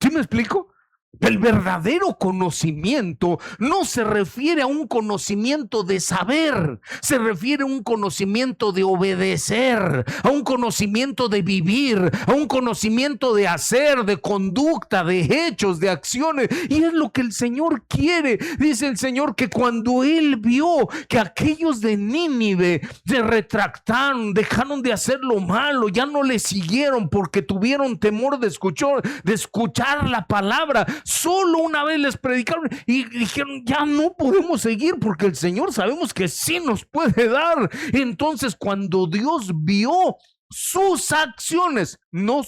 ¿Sí me explico? El verdadero conocimiento no se refiere a un conocimiento de saber, se refiere a un conocimiento de obedecer, a un conocimiento de vivir, a un conocimiento de hacer, de conducta, de hechos, de acciones. Y es lo que el Señor quiere. Dice el Señor que cuando Él vio que aquellos de Nínive se retractaron, dejaron de hacer lo malo, ya no le siguieron porque tuvieron temor de escuchar la palabra. Solo una vez les predicaron y dijeron, ya no podemos seguir porque el Señor sabemos que sí nos puede dar. Entonces, cuando Dios vio sus acciones, no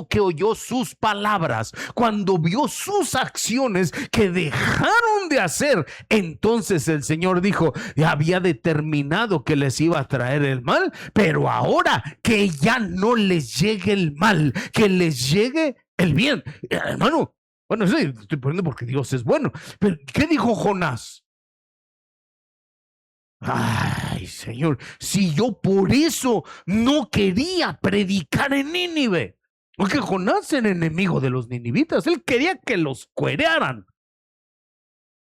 que oyó sus palabras, cuando vio sus acciones que dejaron de hacer, entonces el Señor dijo, había determinado que les iba a traer el mal, pero ahora que ya no les llegue el mal, que les llegue el bien. Hermano, bueno, sí, estoy poniendo porque Dios es bueno, pero ¿qué dijo Jonás? Ay, Señor, si yo por eso no quería predicar en Nínive, porque Jonás era enemigo de los ninivitas, él quería que los cuerearan.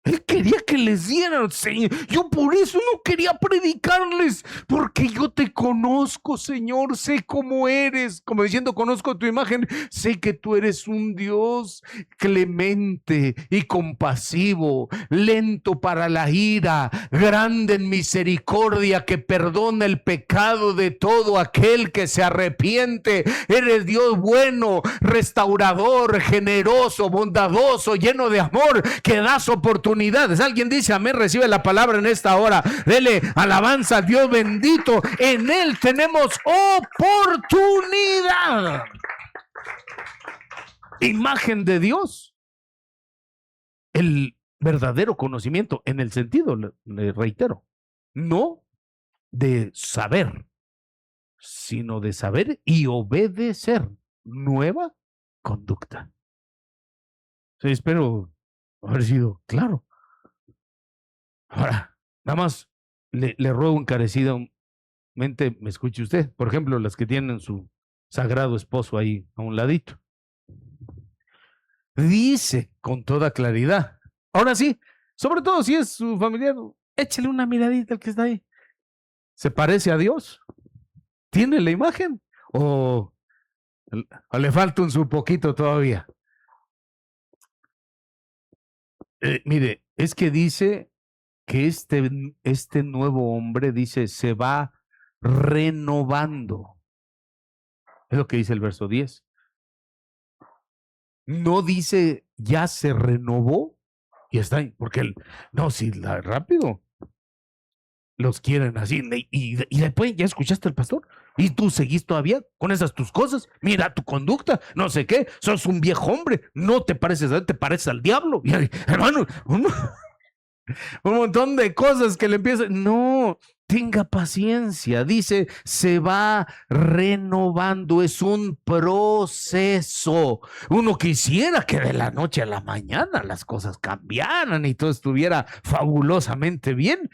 Él quería que les dieran, Señor. Yo por eso no quería predicarles, porque yo te conozco, Señor, sé cómo eres, como diciendo, conozco tu imagen, sé que tú eres un Dios clemente y compasivo, lento para la ira, grande en misericordia, que perdona el pecado de todo aquel que se arrepiente. Eres Dios bueno, restaurador, generoso, bondadoso, lleno de amor, que das oportunidades. Alguien dice amén, recibe la palabra en esta hora. Dele alabanza a Dios bendito. En Él tenemos oportunidad. Imagen de Dios. El verdadero conocimiento en el sentido, le reitero, no de saber, sino de saber y obedecer. Nueva conducta. Sí, espero haber sido claro. Ahora, nada más le ruego encarecidamente, me escuche usted. Por ejemplo, las que tienen su sagrado esposo ahí a un ladito. Dice con toda claridad. Ahora sí, sobre todo si es su familiar, échale una miradita al que está ahí. ¿Se parece a Dios? ¿Tiene la imagen? ¿O le falta un poquito todavía? Mire, es que dice que este nuevo hombre, dice, se va renovando. Es lo que dice el verso 10. No dice ya se renovó y está ahí, porque no, si rápido los quieren así, y después ya escuchaste al pastor y tú seguís todavía con esas tus cosas. Mira tu conducta, no sé qué, sos un viejo hombre, no te pareces a él, te pareces al diablo. Y, hermano, un montón de cosas que le empiezan. No, tenga paciencia. Dice, se va renovando. Es un proceso. Uno quisiera que de la noche a la mañana las cosas cambiaran y todo estuviera fabulosamente bien.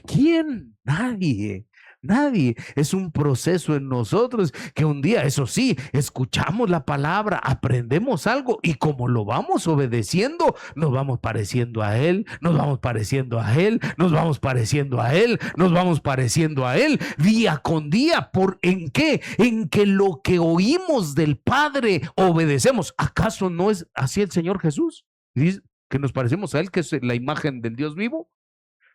¿Quién? Nadie. Nadie. Es un proceso en nosotros que un día, eso sí, escuchamos la palabra, aprendemos algo y como lo vamos obedeciendo, nos vamos pareciendo a Él, nos vamos pareciendo a Él, nos vamos pareciendo a Él, nos vamos pareciendo a Él, día con día. ¿En qué? En que lo que oímos del Padre obedecemos. ¿Acaso no es así el Señor Jesús? ¿Dice que nos parecemos a Él, que es la imagen del Dios vivo?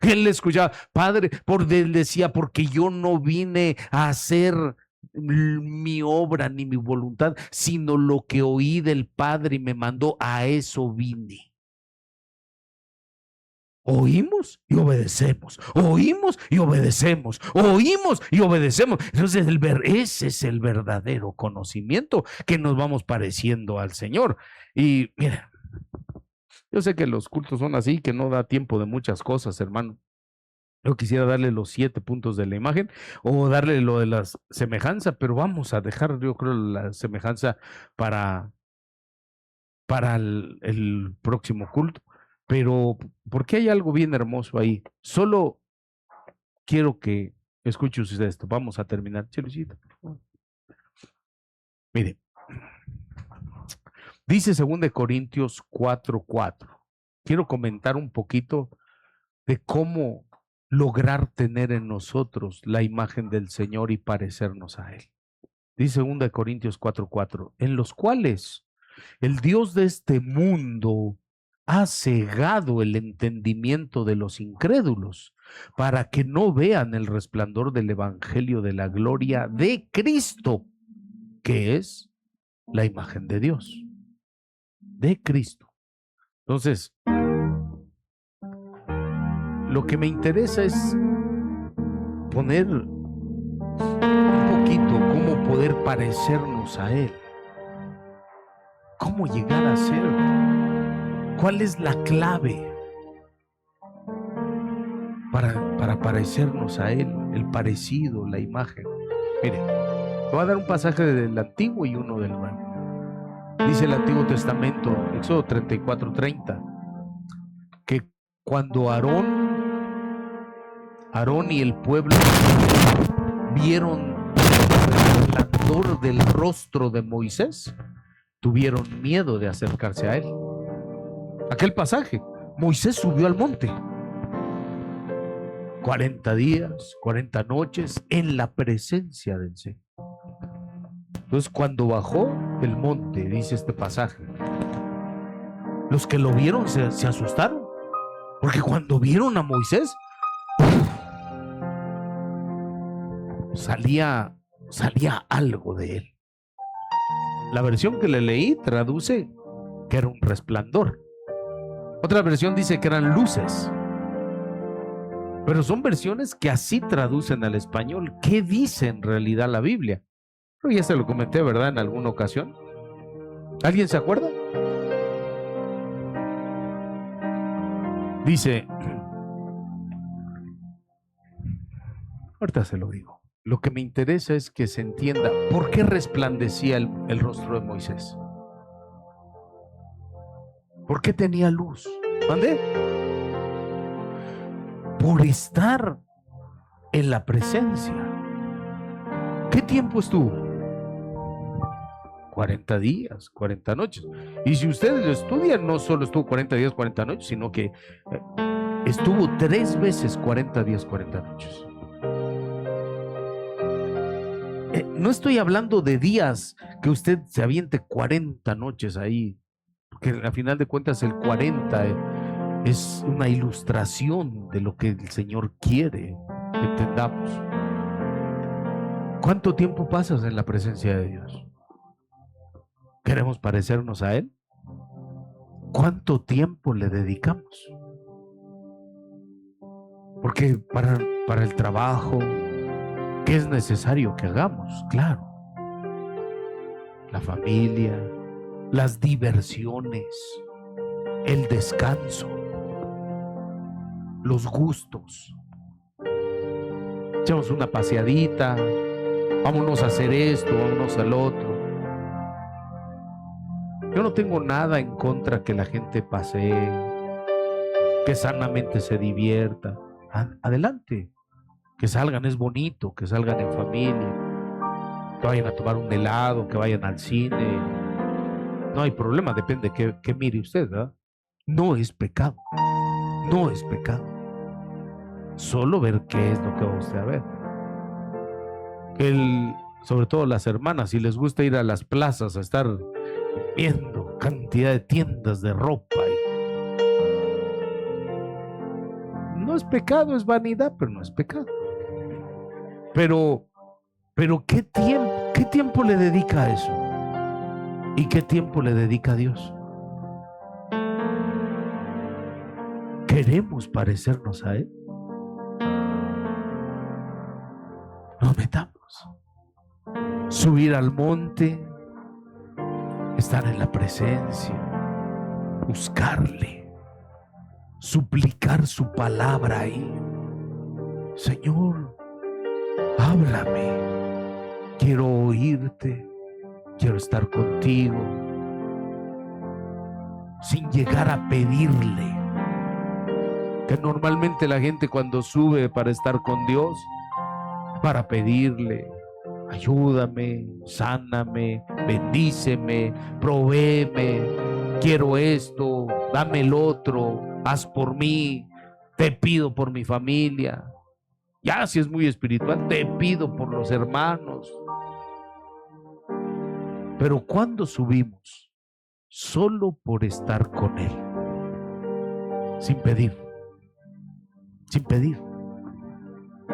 Él le escuchaba, Padre, él decía, porque yo no vine a hacer mi obra ni mi voluntad, sino lo que oí del Padre y me mandó, a eso vine. Oímos y obedecemos, oímos y obedecemos, oímos y obedecemos. Entonces ese es el verdadero conocimiento, que nos vamos pareciendo al Señor. Y mira, yo sé que los cultos son así, que no da tiempo de muchas cosas, hermano. Yo quisiera darle los 7 puntos de la imagen o darle lo de la semejanza, pero vamos a dejar, yo creo, la semejanza para el próximo culto. Pero porque hay algo bien hermoso ahí. Solo quiero que escuche usted esto. Vamos a terminar. Chelucita, por favor. Mire, dice 2 Corintios 4:4. Quiero comentar un poquito de cómo lograr tener en nosotros la imagen del Señor y parecernos a Él. Dice 2 Corintios 4:4, en los cuales el Dios de este mundo ha cegado el entendimiento de los incrédulos para que no vean el resplandor del evangelio de la gloria de Cristo, que es la imagen de Dios, de Cristo. Entonces, lo que me interesa es poner un poquito cómo poder parecernos a Él, cómo llegar a ser, cuál es la clave para parecernos a Él, el parecido, la imagen. Mire, voy a dar un pasaje del Antiguo y uno del Nuevo. Dice el Antiguo Testamento, Éxodo 34:30, que cuando Aarón y el pueblo vieron el resplandor del rostro de Moisés, tuvieron miedo de acercarse a él. Aquel pasaje, Moisés subió al monte 40 días, 40 noches en la presencia del Señor. Entonces, cuando bajó el monte, dice este pasaje, los que lo vieron se asustaron, porque cuando vieron a Moisés, salía algo de él. La versión que le leí traduce que era un resplandor. Otra versión dice que eran luces. Pero son versiones que así traducen al español. ¿Qué dice en realidad la Biblia? Pero ya se lo comenté, ¿verdad? En alguna ocasión. ¿Alguien se acuerda? Dice, ahorita se lo digo. Lo que me interesa es que se entienda por qué resplandecía el rostro de Moisés. ¿Por qué tenía luz? ¿Mande? Por estar en la presencia. ¿Qué tiempo estuvo? 40 días, 40 noches. Y si ustedes lo estudian, no solo estuvo 40 días, 40 noches, sino que estuvo 3 veces 40 días, 40 noches. no estoy hablando de días que usted se aviente 40 noches ahí, porque al final de cuentas el 40 es una ilustración de lo que el Señor quiere que entendamos. ¿Cuánto tiempo pasas en la presencia de Dios? ¿Queremos parecernos a Él? ¿Cuánto tiempo le dedicamos? Porque para el trabajo, ¿qué es necesario que hagamos? Claro, la familia, las diversiones, el descanso, los gustos. Echamos una paseadita, vámonos a hacer esto, vámonos al otro. Yo no tengo nada en contra que la gente pasee, que sanamente se divierta. Adelante, que salgan, es bonito, que salgan en familia, que vayan a tomar un helado, que vayan al cine. No hay problema, depende que mire usted, ¿verdad? No es pecado, no es pecado. Solo ver qué es lo que va usted a ver. Sobre todo las hermanas, si les gusta ir a las plazas a estar viendo cantidad de tiendas de ropa. No es pecado, es vanidad, pero no es pecado. Pero ¿qué tiempo le dedica a eso? ¿Y qué tiempo le dedica a Dios? ¿Queremos parecernos a Él? Nos metamos. Subir al monte, estar en la presencia, buscarle, suplicar su palabra ahí. Señor, háblame, quiero oírte, quiero estar contigo, sin llegar a pedirle. Que normalmente la gente cuando sube para estar con Dios, para pedirle, ayúdame, sáname, bendíceme, provéeme, quiero esto, dame el otro, haz por mí, te pido por mi familia. Ya si es muy espiritual, te pido por los hermanos. Pero cuando subimos, solo por estar con Él, sin pedir,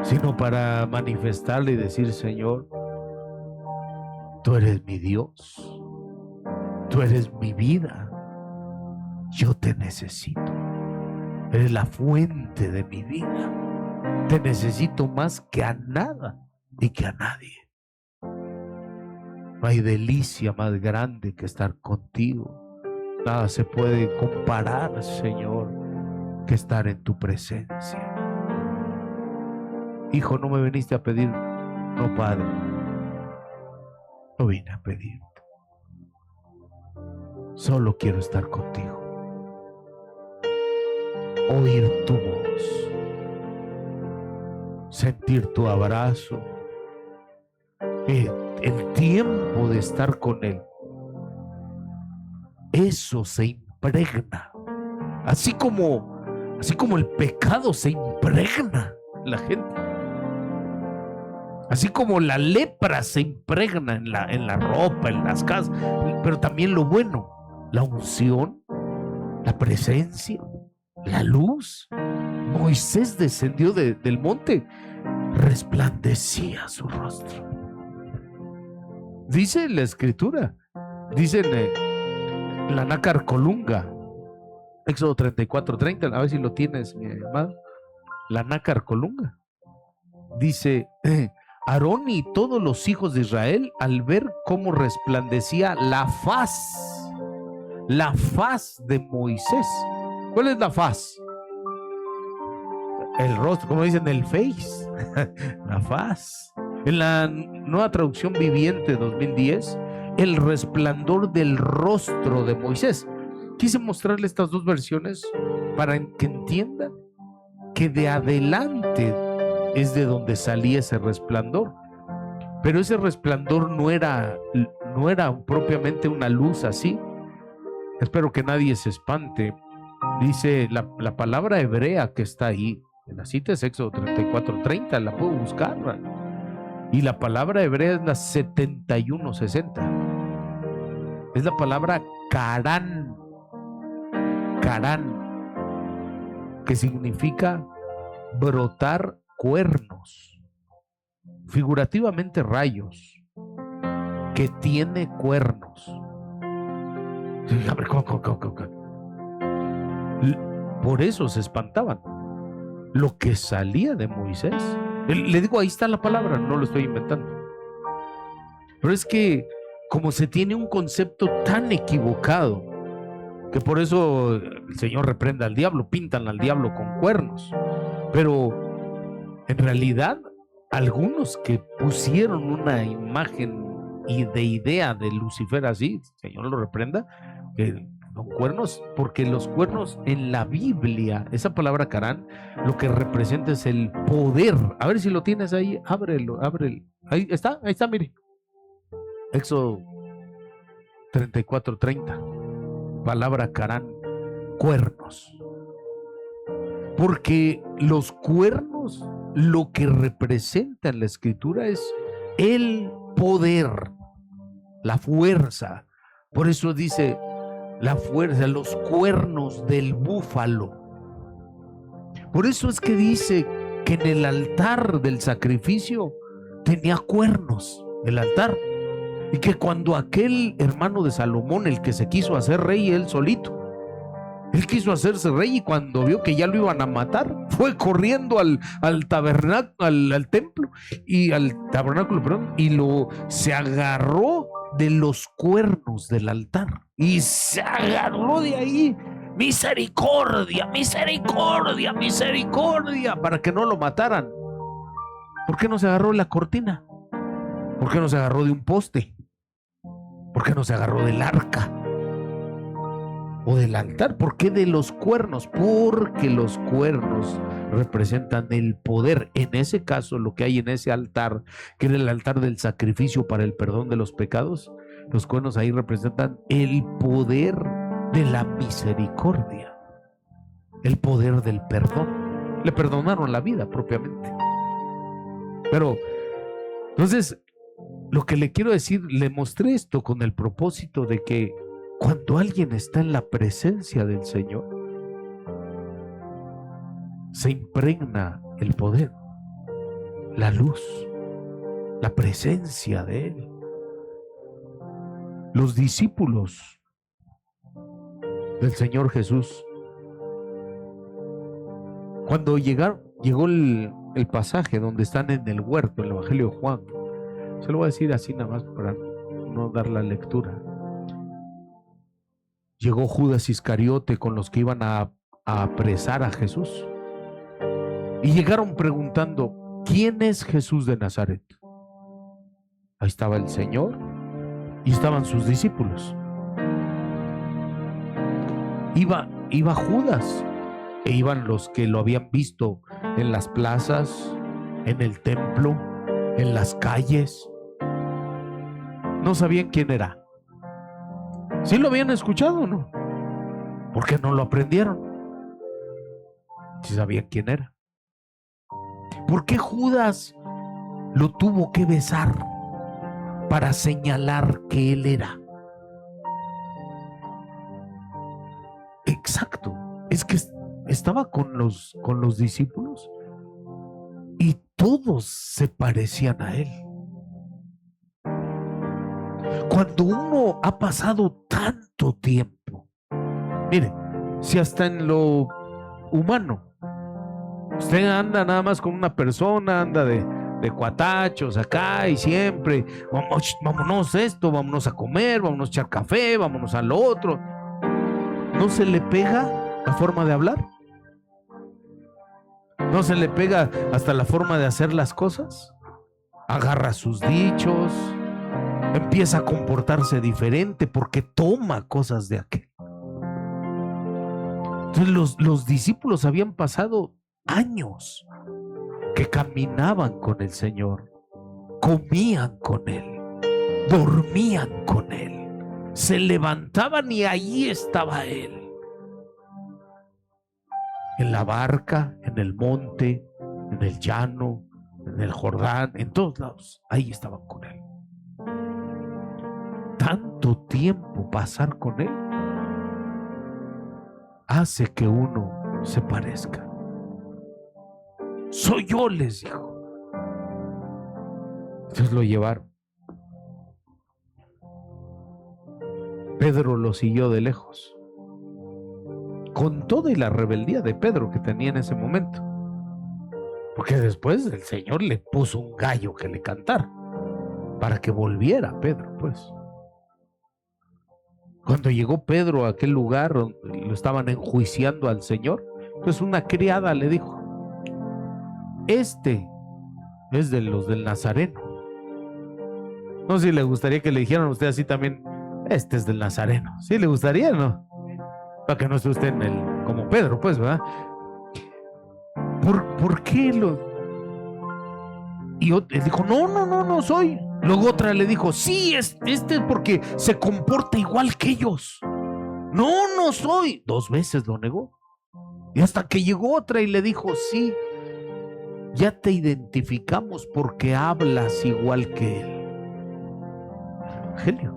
sino para manifestarle y decir: Señor, tú eres mi Dios, tú eres mi vida, yo te necesito, eres la fuente de mi vida, te necesito más que a nada y que a nadie. No hay delicia más grande que estar contigo, nada se puede comparar, Señor, que estar en tu presencia. Hijo, no me viniste a pedir, no, Padre, no vine a pedirte, solo quiero estar contigo, oír tu voz, sentir tu abrazo, el tiempo de estar con Él. Eso se impregna, así como el pecado se impregna en la gente, así como la lepra se impregna en la ropa, en las casas, pero también lo bueno, la unción, la presencia, la luz. Moisés descendió del monte, resplandecía su rostro. Dice la escritura, dice en la nácar colunga, Éxodo 34:30, a ver si lo tienes, mi amado. La nácar colunga dice: Aarón y todos los hijos de Israel, al ver cómo resplandecía la faz de Moisés. ¿Cuál es la faz? El rostro, como dicen, el face. La faz. En la Nueva Traducción Viviente 2010, el resplandor del rostro de Moisés. Quise mostrarle estas dos versiones para que entiendan que de adelante es de donde salía ese resplandor, pero ese resplandor no era propiamente una luz así. Espero que nadie se espante. Dice la palabra hebrea que está ahí en la cita, es Éxodo 34:30, la puedo buscar. Y la palabra hebrea es la 7160. Es la palabra Karán. Karán, que significa brotar cuernos, figurativamente rayos, que tiene cuernos. Por eso se espantaban. Lo que salía de Moisés. Le digo, ahí está la palabra, no lo estoy inventando. Pero es que como se tiene un concepto tan equivocado, que por eso el Señor reprenda al diablo, pintan al diablo con cuernos. Pero en realidad, algunos que pusieron una imagen y de idea de Lucifer así, el Señor lo reprenda, con cuernos, porque los cuernos en la Biblia, esa palabra Karán, lo que representa es el poder. A ver si lo tienes ahí, ábrelo. Ahí está, mire. Éxodo 34:30. Palabra Karán, cuernos. Porque los cuernos, lo que representa en la escritura es el poder, la fuerza. Por eso dice la fuerza, los cuernos del búfalo. Por eso es que dice que en el altar del sacrificio tenía cuernos, el altar. Y que cuando aquel hermano de Salomón, el que se quiso hacer rey, él solito, él quiso hacerse rey, y cuando vio que ya lo iban a matar, fue corriendo al tabernáculo, al templo, y al tabernáculo, perdón, y se agarró de los cuernos del altar, y se agarró de ahí. Misericordia, misericordia, misericordia, para que no lo mataran. ¿Por qué no se agarró de la cortina? ¿Por qué no se agarró de un poste? ¿Por qué no se agarró del arca o del altar? ¿Por qué de los cuernos? Porque los cuernos representan el poder. En ese caso, lo que hay en ese altar, que era el altar del sacrificio para el perdón de los pecados, los cuernos ahí representan el poder de la misericordia, el poder del perdón. Le perdonaron la vida propiamente. Pero entonces, lo que le quiero decir, le mostré esto con el propósito de que cuando alguien está en la presencia del Señor, se impregna el poder, la luz, la presencia de Él. Los discípulos del Señor Jesús, cuando llegó el pasaje donde están en el huerto, en el Evangelio de Juan, se lo voy a decir así nada más para no dar la lectura. Llegó Judas Iscariote con los que iban a apresar a Jesús, y llegaron preguntando: ¿quién es Jesús de Nazaret? Ahí estaba el Señor y estaban sus discípulos. Iba Judas, e iban los que lo habían visto en las plazas, en el templo, en las calles. No sabían quién era. ¿Sí lo habían escuchado o no? ¿Por qué no lo aprendieron? Si sabían quién era. ¿Por qué Judas lo tuvo que besar para señalar que él era? Exacto. Es que estaba con los discípulos y todos se parecían a él. Cuando uno ha pasado tanto tiempo, mire, si hasta en lo humano usted anda nada más con una persona, anda de cuatachos acá y siempre, vámonos esto, vámonos a comer, vámonos a echar café, vámonos a lo otro, ¿no se le pega la forma de hablar? ¿No se le pega hasta la forma de hacer las cosas? Agarra sus dichos, empieza a comportarse diferente porque toma cosas de aquel. Entonces los discípulos habían pasado años que caminaban con el Señor, comían con Él, dormían con Él, se levantaban y ahí estaba Él. En la barca, en el monte, en el llano, en el Jordán, en todos lados, ahí estaban con él. Tanto tiempo pasar con él hace que uno se parezca. Soy yo, les dijo. Entonces lo llevaron. Pedro lo siguió de lejos, con toda y la rebeldía de Pedro que tenía en ese momento, porque después el Señor le puso un gallo que le cantara para que volviera Pedro. Pues cuando llegó Pedro a aquel lugar donde lo estaban enjuiciando al Señor, pues una criada le dijo: este es de los del Nazareno. No sé si le gustaría que le dijeran a usted así también: este es del Nazareno. ¿Sí le gustaría, no? Para que no esté usted como Pedro, pues, ¿verdad? ¿Por qué lo...? Y él dijo: no soy. Luego otra le dijo: sí, este es porque se comporta igual que ellos. No soy. 2 veces lo negó. Y hasta que llegó otra y le dijo: sí, ya te identificamos porque hablas igual que él. El Evangelio.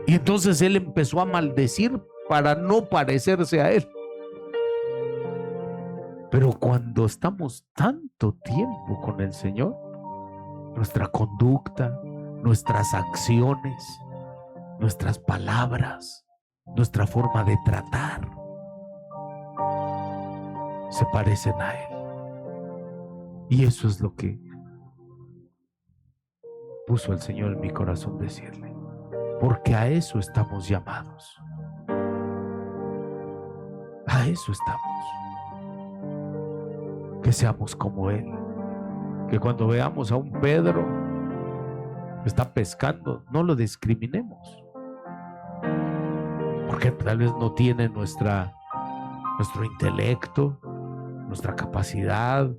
Y entonces él empezó a maldecir para no parecerse a él. Pero cuando estamos tanto tiempo con el Señor, nuestra conducta, nuestras acciones, nuestras palabras, nuestra forma de tratar, se parecen a Él. Y eso es lo que puso el Señor en mi corazón decirle, porque a eso estamos llamados. A eso estamos. Que seamos como Él. Que cuando veamos a un Pedro que está pescando, no lo discriminemos, porque tal vez no tiene nuestro intelecto, nuestra capacidad,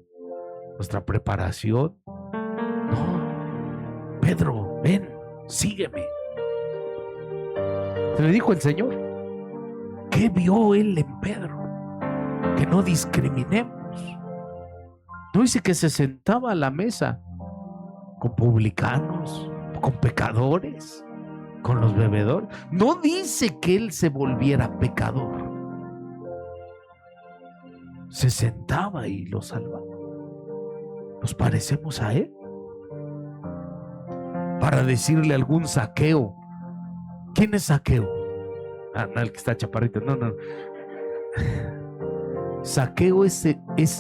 nuestra preparación. No, Pedro, ven, sígueme. Se le dijo el Señor. ¿Qué vio Él en Pedro? Que no discriminemos. No dice que se sentaba a la mesa con publicanos, con pecadores, con los bebedores. No dice que él se volviera pecador. Se sentaba y lo salvaba. ¿Nos parecemos a él? Para decirle algún Zaqueo. ¿Quién es Zaqueo? No, el que está chaparrito. No. Zaqueo es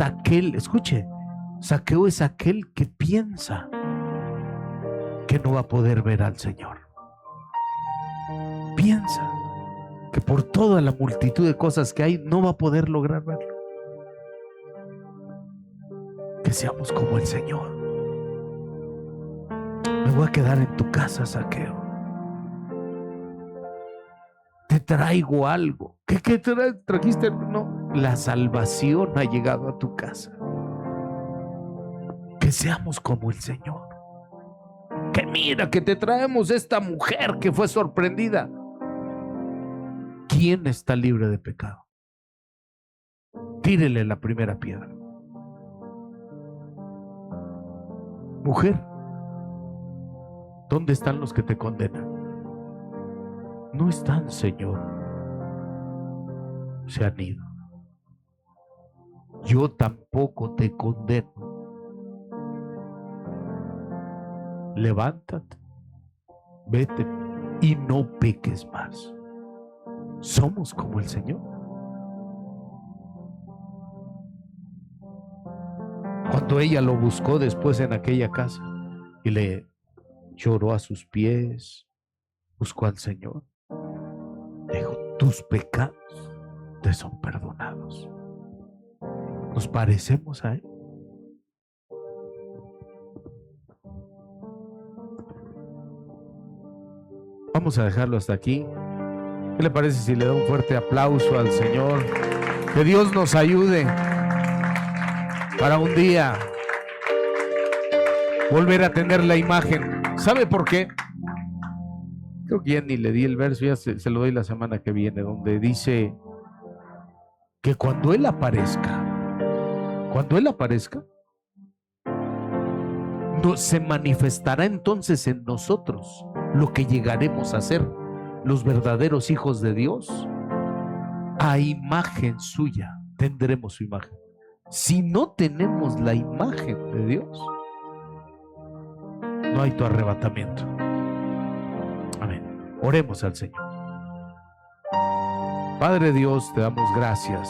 aquel, escuche, Zaqueo es aquel que piensa que no va a poder ver al Señor. Piensa que por toda la multitud de cosas que hay no va a poder lograr verlo. Que seamos como el Señor. Me voy a quedar en tu casa, Zaqueo. Te traigo algo. ¿Qué trajiste? No, la salvación ha llegado a tu casa. Que seamos como el Señor. Que mira que te traemos esta mujer que fue sorprendida. ¿Quién está libre de pecado? Tírele la primera piedra. Mujer, ¿dónde están los que te condenan? No están, Señor. Se han ido. Yo tampoco te condeno. Levántate, vete y no peques más. Somos como el Señor. Cuando ella lo buscó después en aquella casa y le lloró a sus pies, buscó al Señor, dijo: tus pecados te son perdonados. ¿Nos parecemos a Él? Vamos a dejarlo hasta aquí. ¿Qué le parece si le da un fuerte aplauso al Señor? Que Dios nos ayude para un día volver a tener la imagen. ¿Sabe por qué? Creo que ya ni le di el verso, ya se lo doy la semana que viene, donde dice que cuando Él aparezca, se manifestará entonces en nosotros lo que llegaremos a ser los verdaderos hijos de Dios. A imagen suya tendremos su imagen. Si no tenemos la imagen de Dios, no hay tu arrebatamiento. Amén. Oremos al Señor. Padre Dios, te damos gracias